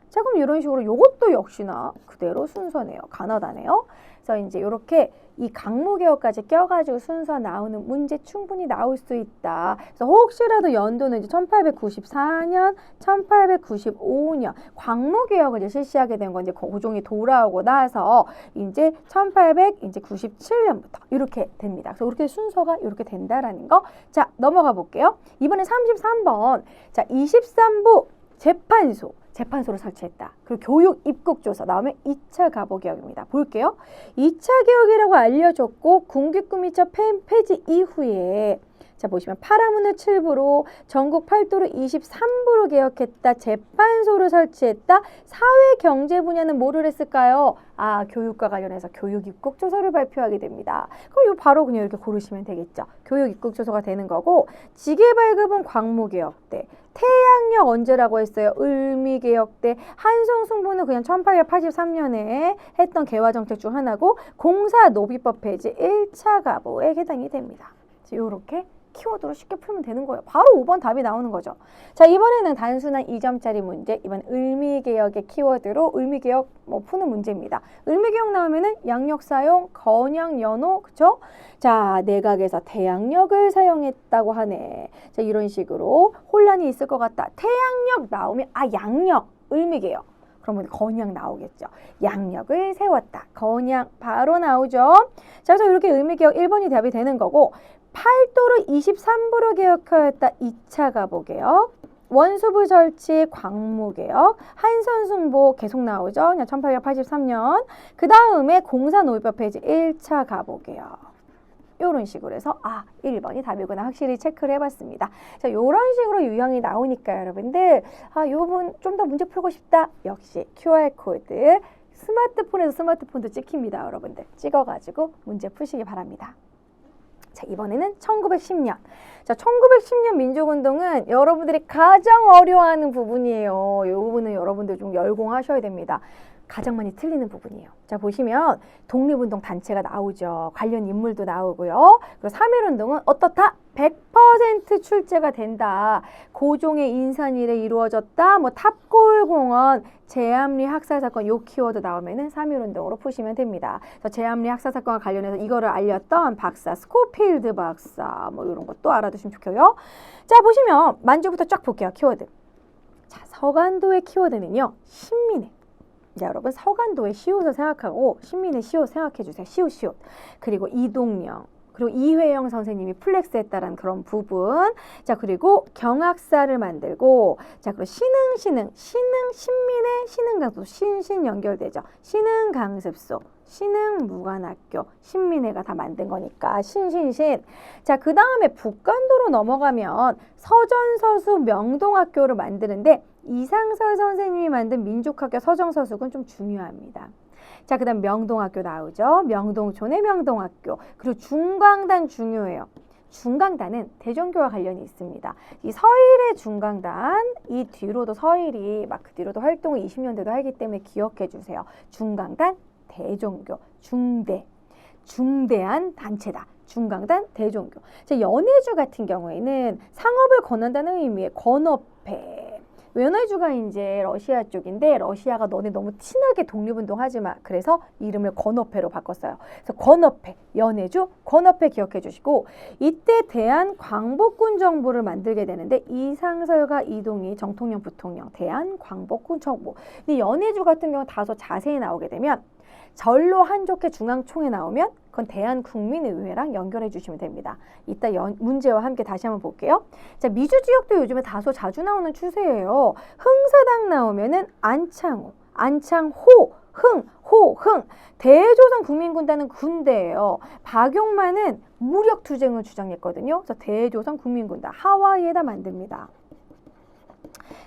자, 그럼 이런 식으로 이것도 역시나 그대로 순서네요. 가나다네요. 그래서 이제 이렇게 이 강무개혁까지 껴가지고 순서 나오는 문제 충분히 나올 수 있다. 그래서 혹시라도 연도는 이제 1894년, 1895년 광무개혁을 이제 실시하게 된 건 이제 고종이 돌아오고 나서 이제 1897년부터 이렇게 됩니다. 그래서 이렇게 순서가 이렇게 된다라는 거. 자, 넘어가 볼게요. 이번에 33번. 자, 23부 재판소를 설치했다. 그리고 교육 입국조사 나오면 2차 가보개혁입니다. 볼게요. 2차 개혁이라고 알려졌고 군기구미처 폐지 이후에 자, 보시면 파라문을 7부로 전국 8도를 23부로 개혁했다. 재판소를 설치했다. 사회경제 분야는 뭐를 했을까요? 아, 교육과 관련해서 교육 입국조서를 발표하게 됩니다. 그럼 이거 바로 그냥 이렇게 고르시면 되겠죠. 교육 입국조서가 되는 거고 지계발급은 광무개혁 때 태양역 언제라고 했어요? 을미개혁 때 한성승부는 그냥 1883년에 했던 개화정책 중 하나고 공사노비법 폐지 1차 가보에 해당이 됩니다. 이렇게 키워드로 쉽게 풀면 되는 거예요. 바로 5번 답이 나오는 거죠. 자, 이번에는 단순한 2점짜리 문제. 이번 을미개혁의 키워드로 을미개혁 푸는 문제입니다. 을미개혁 나오면은 양력 사용, 건양, 연호, 그쵸? 자, 내각에서 태양력을 사용했다고 하네. 자, 이런 식으로 혼란이 있을 것 같다. 태양력 나오면 양력, 을미개혁. 그러면 건양 나오겠죠. 양력을 세웠다. 건양 바로 나오죠. 자, 그래서 이렇게 을미개혁 1번이 답이 되는 거고 8도를 23부로 개혁하였다. 2차 가보개혁. 원수부 설치 광무개혁. 한선승보 계속 나오죠. 1883년. 그 다음에 공사노비법 폐지 1차 가보개혁. 이런 식으로 해서 1번이 답이구나 확실히 체크를 해봤습니다. 자, 이런 식으로 유형이 나오니까 여러분들 요 부분 좀 더 문제 풀고 싶다. 역시 QR코드 스마트폰에서 스마트폰도 찍힙니다. 여러분들 찍어가지고 문제 푸시기 바랍니다. 자, 이번에는 1910년. 자, 1910년 민족운동은 여러분들이 가장 어려워하는 부분이에요. 이 부분은 여러분들 좀 열공하셔야 됩니다. 가장 많이 틀리는 부분이에요. 자, 보시면 독립운동 단체가 나오죠. 관련 인물도 나오고요. 그리고 3.1운동은 어떻다? 100% 출제가 된다. 고종의 인산일에 이루어졌다. 탑골공원, 제암리 학살사건 요 키워드 나오면은 3.1운동으로 푸시면 됩니다. 그래서 제암리 학살사건과 관련해서 이거를 알렸던 박사, 스코필드 박사 이런 것도 알아두시면 좋고요. 자, 보시면 만주부터 쫙 볼게요. 키워드. 자, 서간도의 키워드는요. 신민회. 자, 여러분 서간도의 시옷을 생각하고 신민의 시옷 생각해 주세요. 시옷. 그리고 이동영, 그리고 이회영 선생님이 플렉스했다라는 그런 부분. 자, 그리고 경학사를 만들고, 자, 그리고 신민의 신흥강습소, 신신 연결되죠. 신흥강습소, 신흥무관학교, 신민회가 다 만든 거니까 신신신. 자, 그 다음에 북간도로 넘어가면 서전서수 명동학교를 만드는데 이상설 선생님이 만든 민족학교 서정서숙은 좀 중요합니다. 자, 그 다음 명동학교 나오죠. 명동촌의 명동학교. 그리고 중광단 중요해요. 중광단은 대종교와 관련이 있습니다. 이 서일의 중광단, 이 뒤로도 서일이 막 그 뒤로도 활동을 20년대도 하기 때문에 기억해 주세요. 중광단, 대종교, 중대한 단체다. 중광단, 대종교. 자, 연해주 같은 경우에는 상업을 권한다는 의미의 권업회. 연해주가 이제 러시아 쪽인데 러시아가 너네 너무 티나게 독립운동하지 마. 그래서 이름을 건어패로 바꿨어요. 그래서 건어패, 연해주, 건어패 기억해 주시고 이때 대한광복군 정부를 만들게 되는데 이상설과 이동희 정통령, 부통령, 대한광복군 정부. 근데 연해주 같은 경우 다소 자세히 나오게 되면 절로 한족회 중앙총회 나오면 그건 대한국민의회랑 연결해 주시면 됩니다. 이따 문제와 함께 다시 한번 볼게요. 자, 미주 지역도 요즘에 다소 자주 나오는 추세예요. 흥사당 나오면은 안창호, 안창호, 흥. 대조선 국민군단은 군대예요. 박용만은 무력투쟁을 주장했거든요. 그래서 대조선 국민군단 하와이에다 만듭니다.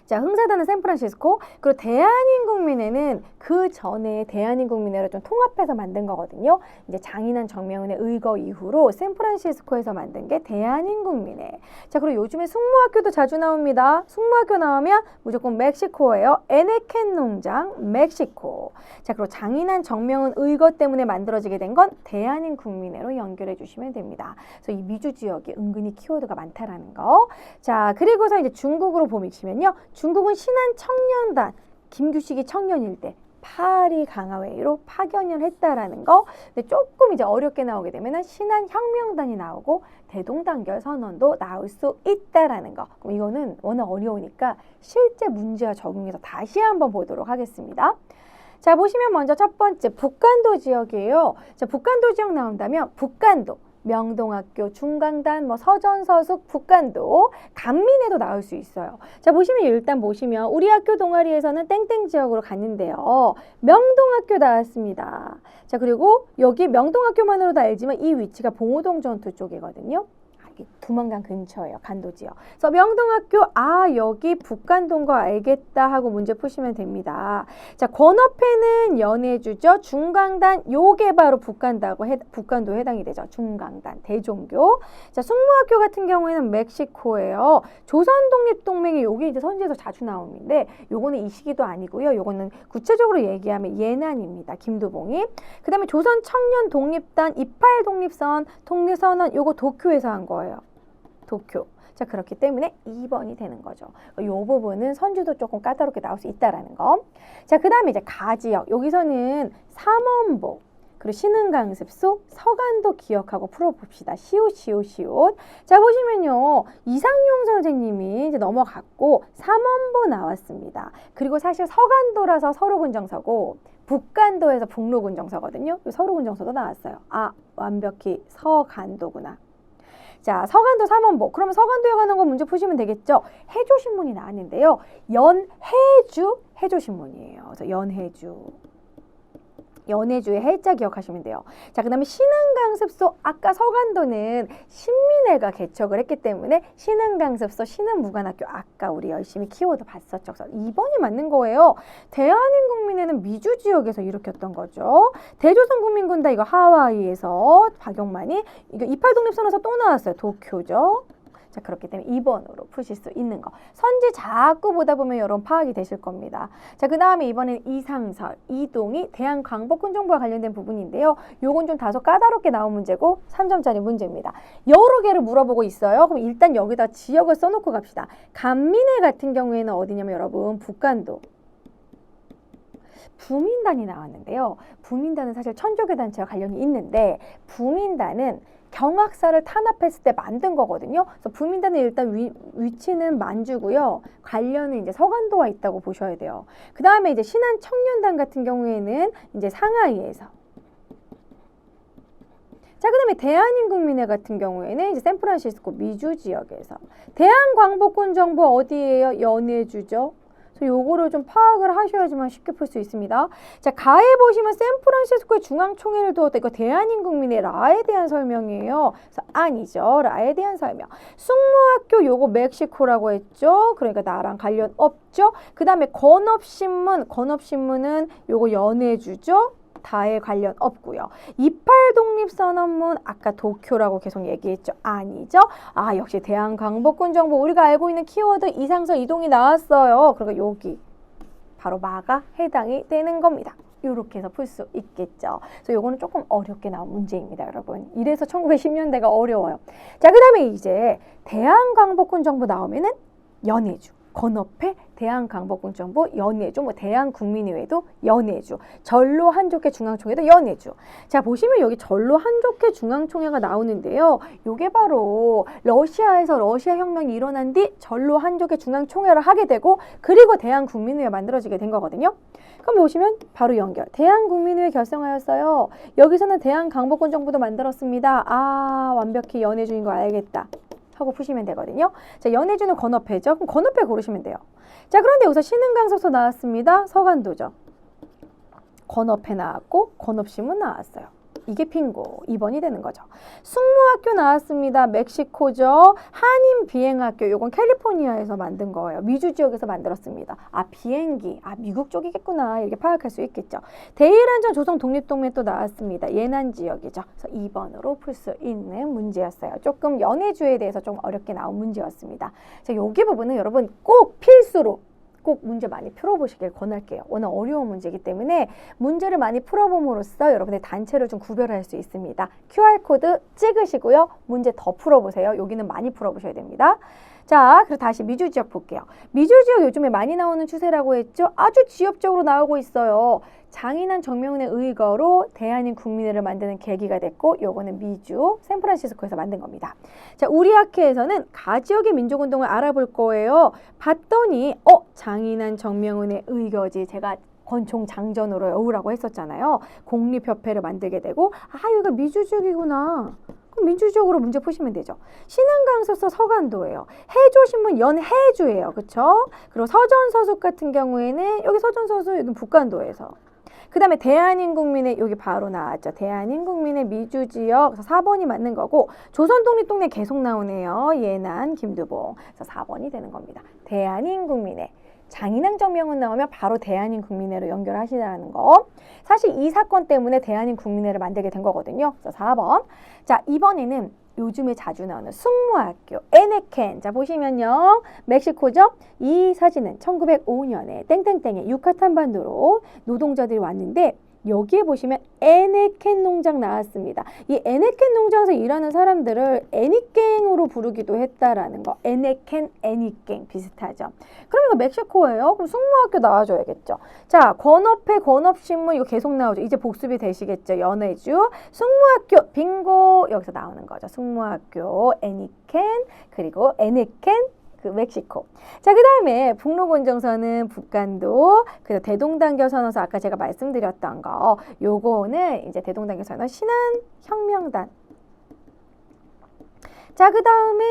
자, 흥사단은 샌프란시스코, 그리고 대한인국민회는 그 전에 대한인국민회를 좀 통합해서 만든 거거든요. 이제 장인환 정명훈의 의거 이후로 샌프란시스코에서 만든 게 대한인국민회. 자, 그리고 요즘에 숙모학교도 자주 나옵니다. 숙모학교 나오면 무조건 멕시코예요. 에네켄 농장, 멕시코. 자, 그리고 장인환 정명훈 의거 때문에 만들어지게 된 건 대한인국민회로 연결해 주시면 됩니다. 그래서 이 미주 지역이 은근히 키워드가 많다라는 거. 자, 그리고서 이제 중국으로 보시면요. 중국은 신한 청년단, 김규식이 청년일 때 파리 강화회의로 파견을 했다라는 거. 근데 조금 이제 어렵게 나오게 되면은 신한 혁명단이 나오고 대동단결 선언도 나올 수 있다라는 거. 그럼 이거는 워낙 어려우니까 실제 문제와 적용해서 다시 한번 보도록 하겠습니다. 자, 보시면 먼저 첫 번째 북간도 지역이에요. 자, 북간도 지역 나온다면 북간도, 명동학교, 중강단, 뭐 서전서숙, 북간도, 간민에도 나올 수 있어요. 자, 보시면 일단 보시면 우리 학교 동아리에서는 땡땡 지역으로 갔는데요. 명동학교 나왔습니다. 자, 그리고 여기 명동학교만으로도 알지만 이 위치가 봉오동 전투 쪽이거든요. 두만강 근처예요. 간도 지역. 그래서 명동학교, 여기 북간도인 거 알겠다 하고 문제 푸시면 됩니다. 자, 권업회는 연해주죠. 중강단, 요게 바로 북간도에 해당이 되죠. 중강단, 대종교. 자, 숙모학교 같은 경우에는 멕시코예요. 조선독립동맹이 요게 이제 선지에서 자주 나오는데 요거는 이 시기도 아니고요. 요거는 구체적으로 얘기하면 예난입니다. 김두봉이. 그 다음에 조선청년독립단, 28독립선, 통일선언, 요거 도쿄에서 한 거예요. 도쿄. 자, 그렇기 때문에 2번이 되는 거죠. 이 부분은 선주도 조금 까다롭게 나올 수 있다라는 거. 자, 그 다음에 이제 가지역. 여기서는 삼원보, 그리고 신흥강습소, 서간도 기억하고 풀어봅시다. 시옷. 자, 보시면요. 이상용 선생님이 이제 넘어갔고 삼원보 나왔습니다. 그리고 사실 서간도라서 서로군정서고 북간도에서 북로군정서거든요. 서로군정서도 나왔어요. 완벽히 서간도구나. 자, 서간도 삼원보. 그러면 서간도에 관한 거 문제 푸시면 되겠죠. 해조신문이 나왔는데요. 해조신문이에요. 그래서 연해주의 해자 기억하시면 돼요. 자, 그 다음에 신흥강습소. 아까 서간도는 신민회가 개척을 했기 때문에 신흥강습소, 신흥무관학교. 아까 우리 열심히 키워드 봤었죠. 그래서 2번이 맞는 거예요. 대한인국민회는 미주 지역에서 일으켰던 거죠. 대조선국민군단 이거 하와이에서 박용만이. 이거 28독립선언에서 또 나왔어요. 도쿄죠. 자, 그렇기 때문에 2번으로 푸실 수 있는 거. 선지 자꾸 보다 보면 여러분 파악이 되실 겁니다. 자, 그 다음에 이번에는 이상설, 이동희, 대한광복군 정부와 관련된 부분인데요. 요건 좀 다소 까다롭게 나온 문제고 3점짜리 문제입니다. 여러 개를 물어보고 있어요. 그럼 일단 여기다 지역을 써놓고 갑시다. 간민회 같은 경우에는 어디냐면 여러분 북간도. 부민단이 나왔는데요. 부민단은 사실 천주교 단체와 관련이 있는데 부민단은 경학사를 탄압했을 때 만든 거거든요. 그래서 부민단은 일단 위치는 만주고요. 관련은 이제 서간도와 있다고 보셔야 돼요. 그 다음에 이제 신한 청년단 같은 경우에는 이제 상하이에서. 자, 그 다음에 대한인국민회 같은 경우에는 이제 샌프란시스코 미주 지역에서. 대한광복군 정부 어디예요? 연해주죠. 요거를 좀 파악을 하셔야지만 쉽게 풀 수 있습니다. 자, 가에 보시면 샌프란시스코의 중앙총회를 두었다. 이거 대한인국민의 라에 대한 설명이에요. 그래서 아니죠. 라에 대한 설명. 숙모학교 요거 멕시코라고 했죠. 그러니까 나랑 관련 없죠. 그 다음에 건업신문은 요거 연해주죠. 다에 관련 없고요. 28독립선언문 아까 도쿄라고 계속 얘기했죠. 아니죠. 역시 대한광복군 정부 우리가 알고 있는 키워드 이상설 이동이 나왔어요. 그리고 여기 바로 마가 해당이 되는 겁니다. 이렇게 해서 풀 수 있겠죠. 그래서 요거는 조금 어렵게 나온 문제입니다, 여러분. 이래서 1910년대가 어려워요. 자, 그 다음에 이제 대한광복군 정부 나오면은 연해주. 건업회, 대한강복군정부, 연해주, 뭐 대한국민의회도 연해주, 전로 한족회 중앙총회도 연해주. 자, 보시면 여기 전로 한족회 중앙총회가 나오는데요. 요게 바로 러시아에서 러시아 혁명이 일어난 뒤 전로 한족회 중앙총회를 하게 되고 그리고 대한국민의회가 만들어지게 된 거거든요. 그럼 보시면 바로 연결. 대한국민회의 결성하였어요. 여기서는 대한강복군정부도 만들었습니다. 아, 완벽히 연해주인 거 알겠다 하고 푸시면 되거든요. 자, 연해주는 건업회죠. 그럼 건업회 고르시면 돼요. 자, 그런데 여기서 신흥강서소 나왔습니다. 서간도죠. 건업회 나왔고 건업신문 나왔어요. 이게 빙고 2번이 되는 거죠. 숙모학교 나왔습니다. 멕시코죠. 한인비행학교, 요건 캘리포니아에서 만든 거예요. 미주 지역에서 만들었습니다. 아, 비행기, 아, 미국 쪽이겠구나 이렇게 파악할 수 있겠죠. 대일한전 조성 독립동맹 또 나왔습니다. 예난 지역이죠. 그래서 2번으로 풀 수 있는 문제였어요. 조금 연해주에 대해서 좀 어렵게 나온 문제였습니다. 자, 여기 부분은 여러분 꼭 필수로 꼭 문제 많이 풀어보시길 권할게요. 오늘 어려운 문제이기 때문에 문제를 많이 풀어봄으로써 여러분의 단체를 좀 구별할 수 있습니다. QR코드 찍으시고요. 문제 더 풀어보세요. 여기는 많이 풀어보셔야 됩니다. 자, 그리고 다시 미주지역 볼게요. 미주지역 요즘에 많이 나오는 추세라고 했죠. 아주 지엽적으로 나오고 있어요. 장인한 정명훈의 의거로 대한인 국민회를 만드는 계기가 됐고 요거는 미주 샌프란시스코에서 만든 겁니다. 자, 우리 학회에서는 가지역의 민족운동을 알아볼 거예요. 봤더니 장인한 정명훈의 의거지. 제가 권총 장전으로 외우라고 했었잖아요. 국립협회를 만들게 되고 여기가 미주지역이구나. 그럼 민주적으로 문제 푸시면 되죠. 신흥강서소 서간도예요. 해조신문 연해주예요. 그렇죠? 그리고 서전서숙 같은 경우에는 여기 서전서숙 여기 북간도에서. 그 다음에 대한인국민회 여기 바로 나왔죠. 대한인국민회 미주지역. 그래서 4번이 맞는 거고 조선독립동네 계속 나오네요. 예난, 김두봉. 그래서 4번이 되는 겁니다. 대한인국민회. 장인왕 정명훈 나오면 바로 대한인국민회로 연결하시라는 거. 사실 이 사건 때문에 대한인국민회를 만들게 된 거거든요. 그래서 4번. 자, 이번에는 요즘에 자주 나오는 숙모학교, 에네켄. 자, 보시면요. 멕시코죠? 이 사진은 1905년에 땡땡땡에 유카탄 반도로 노동자들이 왔는데 여기에 보시면 에네켄 농장 나왔습니다. 이 에네켄 농장에서 일하는 사람들을 애니깽으로 부르기도 했다라는 거. 에네켄, 애니깽 비슷하죠. 그럼 이거 멕시코예요. 그럼 숙모학교 나와줘야겠죠. 자, 건업회, 건업신문 이거 계속 나오죠. 이제 복습이 되시겠죠. 연해주, 숙모학교, 빙고 여기서 나오는 거죠. 숙모학교, 애니켄, 그리고 에네켄, 그 멕시코. 자, 그 다음에 북로곤정선은 북간도, 그리고 대동단결선언서 아까 제가 말씀드렸던 거, 요거는 이제 대동단결선언 신한혁명단. 자, 그 다음에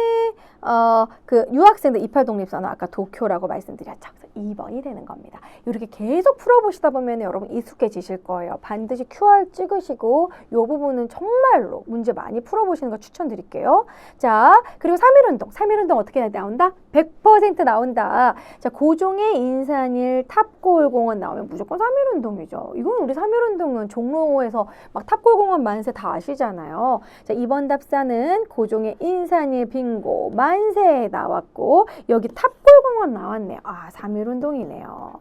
그 유학생들 28독립선언 아까 도쿄라고 말씀드렸죠. 그래서 2번이 되는 겁니다. 이렇게 계속 풀어보시다 보면 여러분 익숙해지실 거예요. 반드시 QR 찍으시고 이 부분은 정말로 문제 많이 풀어보시는 거 추천드릴게요. 자, 그리고 3.1운동. 3.1운동 어떻게 나온다? 100% 나온다. 자, 고종의 인산일 탑골공원 나오면 무조건 3.1운동이죠. 이건 우리 3.1운동은 종로에서 막 탑골공원 만세 다 아시잖아요. 자, 이번 답사는 고종의 인산일 빙고 만세에 나왔고 여기 탑골공원 나왔네요. 아, 3.1운동이네요.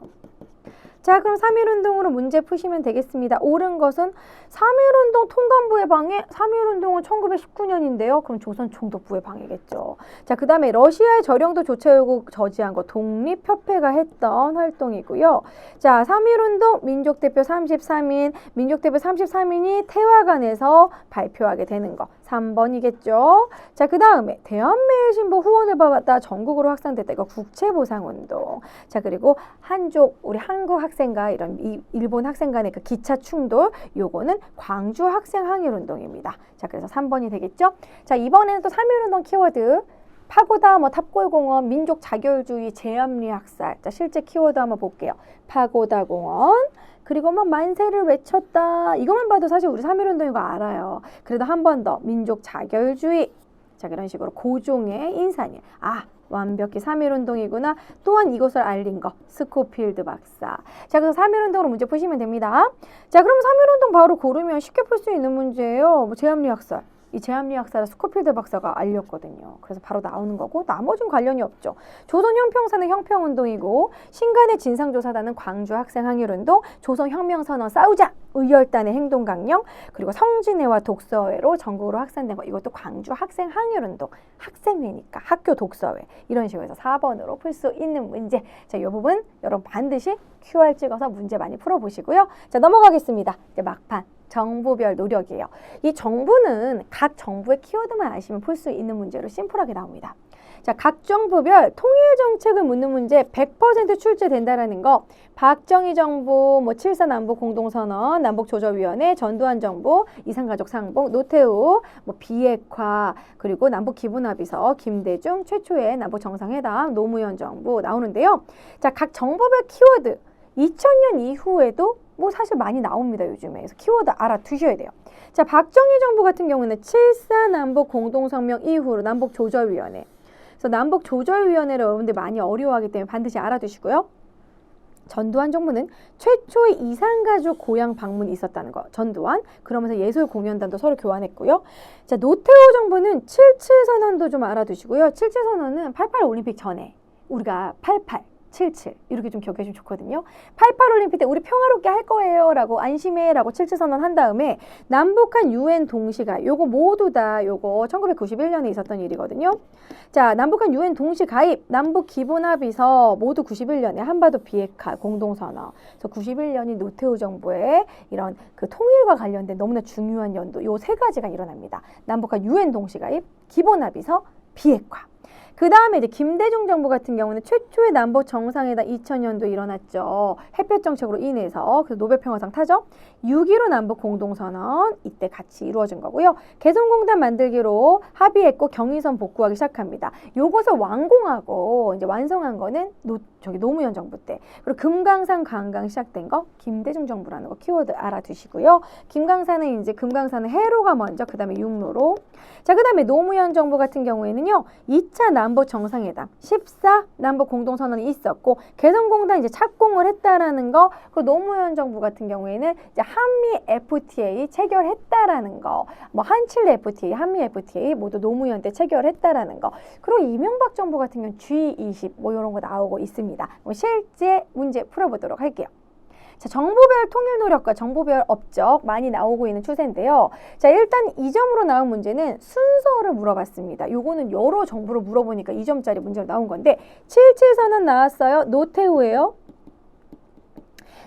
자, 그럼 3.1운동으로 문제 푸시면 되겠습니다. 옳은 것은 3.1운동 통감부의 방해, 3.1운동은 1919년인데요. 그럼 조선 총독부의 방해겠죠. 자, 그 다음에 러시아의 저령도 조차요구 저지한 거 독립협회가 했던 활동이고요. 자, 3.1운동 민족대표 33인, 민족대표 33인이 태화관에서 발표하게 되는 거. 3번이겠죠. 자, 그 다음에 대한매일신보 후원을 받았다 전국으로 확산됐다. 이거 국채보상운동. 자, 그리고 한족, 우리 한국 학생과 이런 일본 학생 간의 그 기차 충돌, 요거는 광주 학생 항일운동입니다. 자, 그래서 3번이 되겠죠. 자, 이번에는 또 3.1운동 키워드. 파고다, 탑골공원, 민족 자결주의, 제암리 학살. 자, 실제 키워드 한번 볼게요. 파고다 공원. 그리고 막 만세를 외쳤다. 이것만 봐도 사실 우리 3.1운동인 거 알아요. 그래도 한 번 더 민족 자결주의. 자, 그런 식으로 고종의 인산일. 아, 완벽히 3.1운동이구나. 또한 이것을 알린 거. 스코필드 박사. 자, 그래서 3.1운동으로 문제 푸시면 됩니다. 자, 그럼 3.1운동 바로 고르면 쉽게 풀 수 있는 문제예요. 뭐 제암리 학살. 이 제암리학사를 스코필드 박사가 알렸거든요. 그래서 바로 나오는 거고 나머지는 관련이 없죠. 조선 형평사는 형평운동이고 신간의 진상조사단은 광주 학생항일운동, 조선혁명선언 싸우자 의열단의 행동강령, 그리고 성진회와 독서회로 전국으로 확산된 거 이것도 광주 학생항일운동, 학생회니까 학교 독서회 이런 식으로 해서 4번으로 풀 수 있는 문제. 자, 이 부분 여러분 반드시 QR 찍어서 문제 많이 풀어보시고요. 자, 넘어가겠습니다. 이제 막판. 정부별 노력이에요. 이 정부는 각 정부의 키워드만 아시면 풀 수 있는 문제로 심플하게 나옵니다. 자, 각 정부별 통일 정책을 묻는 문제 100% 출제된다라는 거. 박정희 정부, 7.4 남북 공동선언, 남북조절위원회, 전두환 정부, 이산가족 상봉, 노태우, 비핵화, 그리고 남북 기본합의서, 김대중, 최초의 남북 정상회담, 노무현 정부 나오는데요. 자, 각 정부별 키워드 2000년 이후에도 사실 많이 나옵니다, 요즘에. 그래서 키워드 알아두셔야 돼요. 자, 박정희 정부 같은 경우는 7.4 남북 공동성명 이후로 남북조절위원회. 그래서 남북조절위원회를 여러분들 많이 어려워하기 때문에 반드시 알아두시고요. 전두환 정부는 최초의 이산가족 고향 방문이 있었다는 거. 전두환. 그러면서 예술공연단도 서로 교환했고요. 자, 노태우 정부는 7.7 선언도 좀 알아두시고요. 7.7 선언은 88 올림픽 전에 우리가 88 77 이렇게 좀 기억해 주면 좋거든요. 88 올림픽 때 우리 평화롭게 할 거예요 라고 안심해 라고 77 선언 한 다음에 남북한 UN 동시가입 요거 모두 다 요거 1991년에 있었던 일이거든요. 자, 남북한 UN 동시가입 남북 기본합의서 모두 91년에 한반도 비핵화 공동선언. 그래서 91년이 노태우 정부의 이런 그 통일과 관련된 너무나 중요한 연도 요 세 가지가 일어납니다. 남북한 UN 동시가입 기본합의서 비핵화. 그 다음에 이제 김대중 정부 같은 경우는 최초의 남북 정상회담 2000년도 일어났죠. 햇볕 정책으로 인해서 그래서 노벨 평화상 타죠. 6.15 남북 공동선언 이때 같이 이루어진 거고요. 개성공단 만들기로 합의했고 경의선 복구하기 시작합니다. 요것을 완공하고 이제 완성한 거는 노무현 정부 때. 그리고 금강산 관광 시작된 거 김대중 정부라는 거 키워드 알아두시고요. 금강산은 해로가 먼저, 그 다음에 육로로. 자, 그 다음에 노무현 정부 같은 경우에는요. 2차 남북 정상회담, 14 남북 공동선언이 있었고 개성공단 이제 착공을 했다라는 거. 그리고 노무현 정부 같은 경우에는 이제 한미 FTA 체결했다라는 거. 한칠레 FTA, 한미 FTA 모두 노무현 때 체결했다라는 거. 그리고 이명박 정부 같은 경우는 G20 이런 거 나오고 있습니다. 실제 문제 풀어보도록 할게요. 자, 정부별 통일 노력과 정부별 업적 많이 나오고 있는 추세인데요. 자, 일단 2점으로 나온 문제는 순서를 물어봤습니다. 요거는 여러 정부로 물어보니까 2점짜리 문제로 나온 건데 7.7 선언 나왔어요. 노태우예요.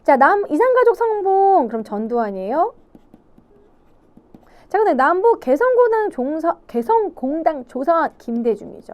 자, 이산가족 상봉 그럼 전두환이에요. 자, 근데 남북 개성공단 조사한 김대중이죠.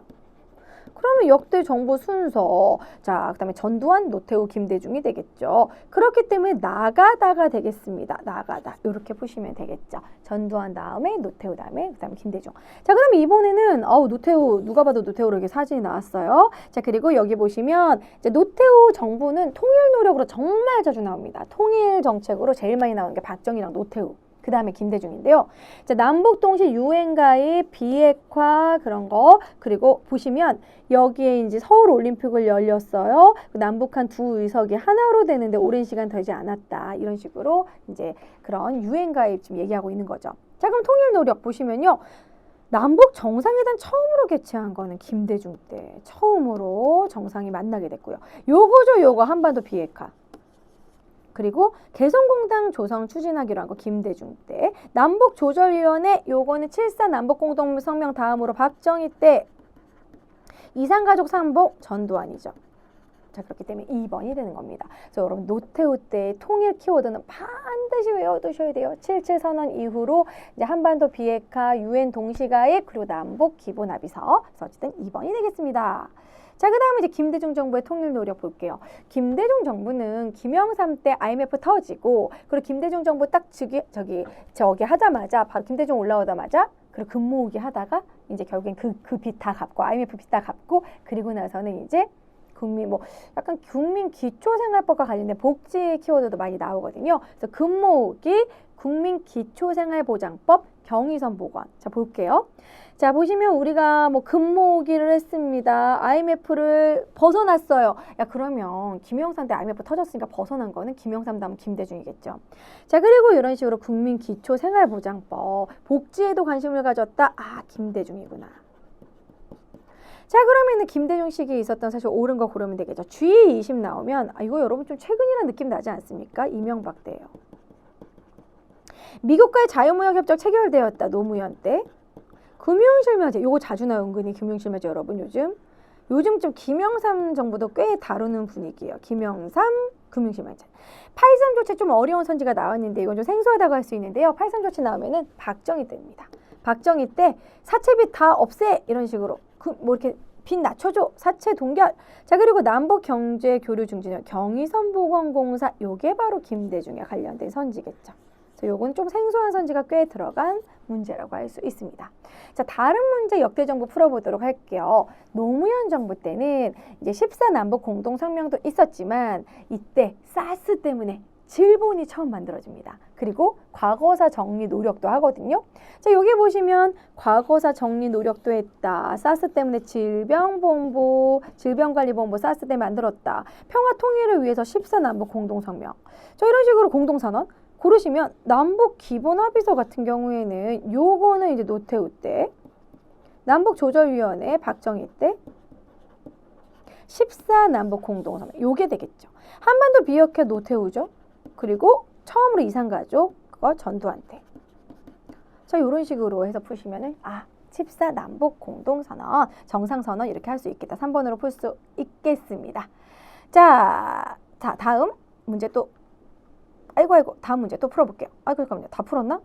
그러면 역대 정부 순서, 자, 그 다음에 전두환, 노태우, 김대중이 되겠죠. 그렇기 때문에 나가다가 되겠습니다. 나가다. 이렇게 보시면 되겠죠. 전두환 다음에 노태우 다음에 그 다음에 김대중. 자, 그 다음에 이번에는 노태우, 누가 봐도 노태우로 이렇게 사진이 나왔어요. 자, 그리고 여기 보시면 이제 노태우 정부는 통일 노력으로 정말 자주 나옵니다. 통일 정책으로 제일 많이 나오는 게 박정희랑 노태우. 그 다음에 김대중인데요. 자, 남북 동시 UN 가입, 비핵화 그런 거. 그리고 보시면 여기에 이제 서울 올림픽을 열렸어요. 남북한 두 의석이 하나로 되는데 오랜 시간 되지 않았다. 이런 식으로 이제 그런 UN 가입 지금 얘기하고 있는 거죠. 자, 그럼 통일 노력 보시면요. 남북 정상회담 처음으로 개최한 거는 김대중 때 처음으로 정상이 만나게 됐고요. 요거죠, 요거 한반도 비핵화. 그리고 개성공단 조성 추진하기로 한 거 김대중 때. 남북조절위원회 요거는 7.4 남북공동성명 다음으로 박정희 때. 이산가족 상봉 전두환이죠. 자, 그렇기 때문에 2번이 되는 겁니다. 그래서 여러분 노태우 때 통일 키워드는 반드시 외워두셔야 돼요. 7.7 선언 이후로 이제 한반도 비핵화, UN 동시가입, 그리고 남북 기본합의서. 그래서 어쨌든 2번이 되겠습니다. 자, 그 다음에 이제 김대중 정부의 통일 노력 볼게요. 김대중 정부는 김영삼 때 IMF 터지고, 그리고 김대중 정부 딱 저기 하자마자, 바로 김대중 올라오자마자, 그리고 근무오기 하다가, 이제 결국엔 그 빚 다 갚고, IMF 빚 다 갚고, 그리고 나서는 이제 국민 뭐 약간 국민 기초생활법과 관련된 복지 키워드도 많이 나오거든요. 그래서 금모으기 국민 기초생활보장법 경의선 보관. 자, 볼게요. 자, 보시면 우리가 뭐 금모으기를 했습니다. IMF를 벗어났어요. 야, 그러면 김영삼 때 IMF 터졌으니까 벗어난 거는 김영삼 다음 김대중이겠죠. 자, 그리고 이런 식으로 국민 기초생활보장법 복지에도 관심을 가졌다. 아, 김대중이구나. 자, 그러면은 김대중 시기에 있었던 사실 옳은 거 고르면 되겠죠. G20 나오면 아, 이거 여러분 좀 최근이라는 느낌 나지 않습니까? 이명박 때예요. 미국과의 자유무역협정 체결되었다. 노무현 때. 금융실명제 요거 자주 나와 은근히 금융실명제 여러분 요즘 좀 김영삼 정부도 꽤 다루는 분위기예요. 김영삼 금융실명제. 8.3 조치 좀 어려운 선지가 나왔는데 이건 좀 생소하다고 할 수 있는데요. 8.3 조치 나오면은 박정희 때입니다. 박정희 때 사채빚 다 없애 이런 식으로 뭐 이렇게 빚 낮춰줘 사채 동결. 자, 그리고 남북 경제 교류 중진화 경의선 보건공사 요게 바로 김대중에 관련된 선지겠죠. 요건 좀 생소한 선지가 꽤 들어간 문제라고 할 수 있습니다. 자, 다른 문제 역대 정부 풀어보도록 할게요. 노무현 정부 때는 이제 14남북 공동성명도 있었지만 이때 사스 때문에 질본이 처음 만들어집니다. 그리고 과거사 정리 노력도 하거든요. 자, 여기 보시면 과거사 정리 노력도 했다. 사스 때문에 질병본부, 질병관리본부 사스 때 만들었다. 평화 통일을 위해서 14남북 공동성명. 자, 이런 식으로 공동선언 고르시면 남북 기본합의서 같은 경우에는 요거는 이제 노태우 때, 남북조절위원회 박정희 때, 14남북 공동성명 요게 되겠죠. 한반도 비핵화 노태우죠. 그리고 처음으로 이산가족 그거 전두환 때. 자, 요런 식으로 해서 푸시면은 아 14남북 공동선언, 정상선언 이렇게 할 수 있겠다. 3번으로 풀 수 있겠습니다. 자, 다음 문제 또 아이고 다음 문제 또 풀어볼게요. 아이고 잠깐만요. 다 풀었나?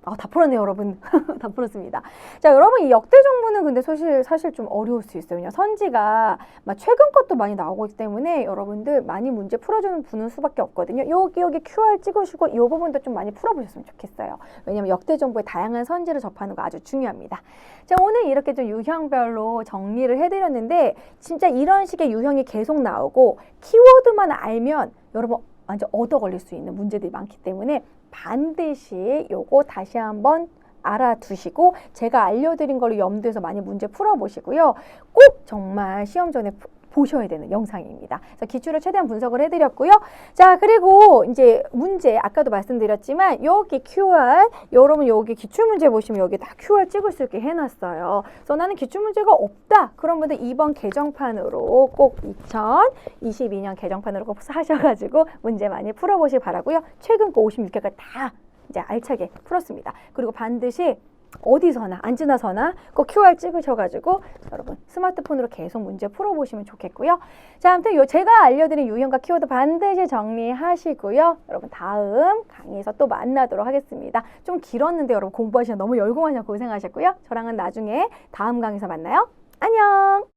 아, 다 풀었네요, 여러분. 다 풀었습니다. 자, 여러분 이 역대 정부는 근데 사실 좀 어려울 수 있어요. 그냥 선지가 막 최근 것도 많이 나오고 있기 때문에 여러분들 많이 문제 풀어주는 분은 수밖에 없거든요. 여기 QR 찍으시고 이 부분도 좀 많이 풀어보셨으면 좋겠어요. 왜냐면 역대 정부의 다양한 선지를 접하는 거 아주 중요합니다. 자, 오늘 이렇게 좀 유형별로 정리를 해드렸는데 진짜 이런 식의 유형이 계속 나오고 키워드만 알면 여러분 완전 얻어 걸릴 수 있는 문제들이 많기 때문에 반드시 요거 다시 한번 알아두시고 제가 알려드린 걸로 염두에서 많이 문제 풀어보시고요. 꼭 정말 시험 전에 보셔야 되는 영상입니다. 그래서 기출을 최대한 분석을 해드렸고요. 자, 그리고 이제 문제 아까도 말씀드렸지만 여기 QR 여러분 여기 기출문제 보시면 여기 다 QR 찍을 수 있게 해놨어요. 그래서 나는 기출문제가 없다 그런 분들 2번 개정판으로 꼭 2022년 개정판으로 꼭 하셔가지고 문제 많이 풀어보시기 바라고요. 최근 거 56개가 다 이제 알차게 풀었습니다. 그리고 반드시 어디서나 앉으나서나 꼭 QR 찍으셔가지고 여러분 스마트폰으로 계속 문제 풀어보시면 좋겠고요. 자, 아무튼 제가 알려드린 유형과 키워드 반드시 정리하시고요. 여러분 다음 강의에서 또 만나도록 하겠습니다. 좀 길었는데 여러분 공부하시느라 너무 열공하셔서 고생하셨고요. 저랑은 나중에 다음 강의에서 만나요. 안녕.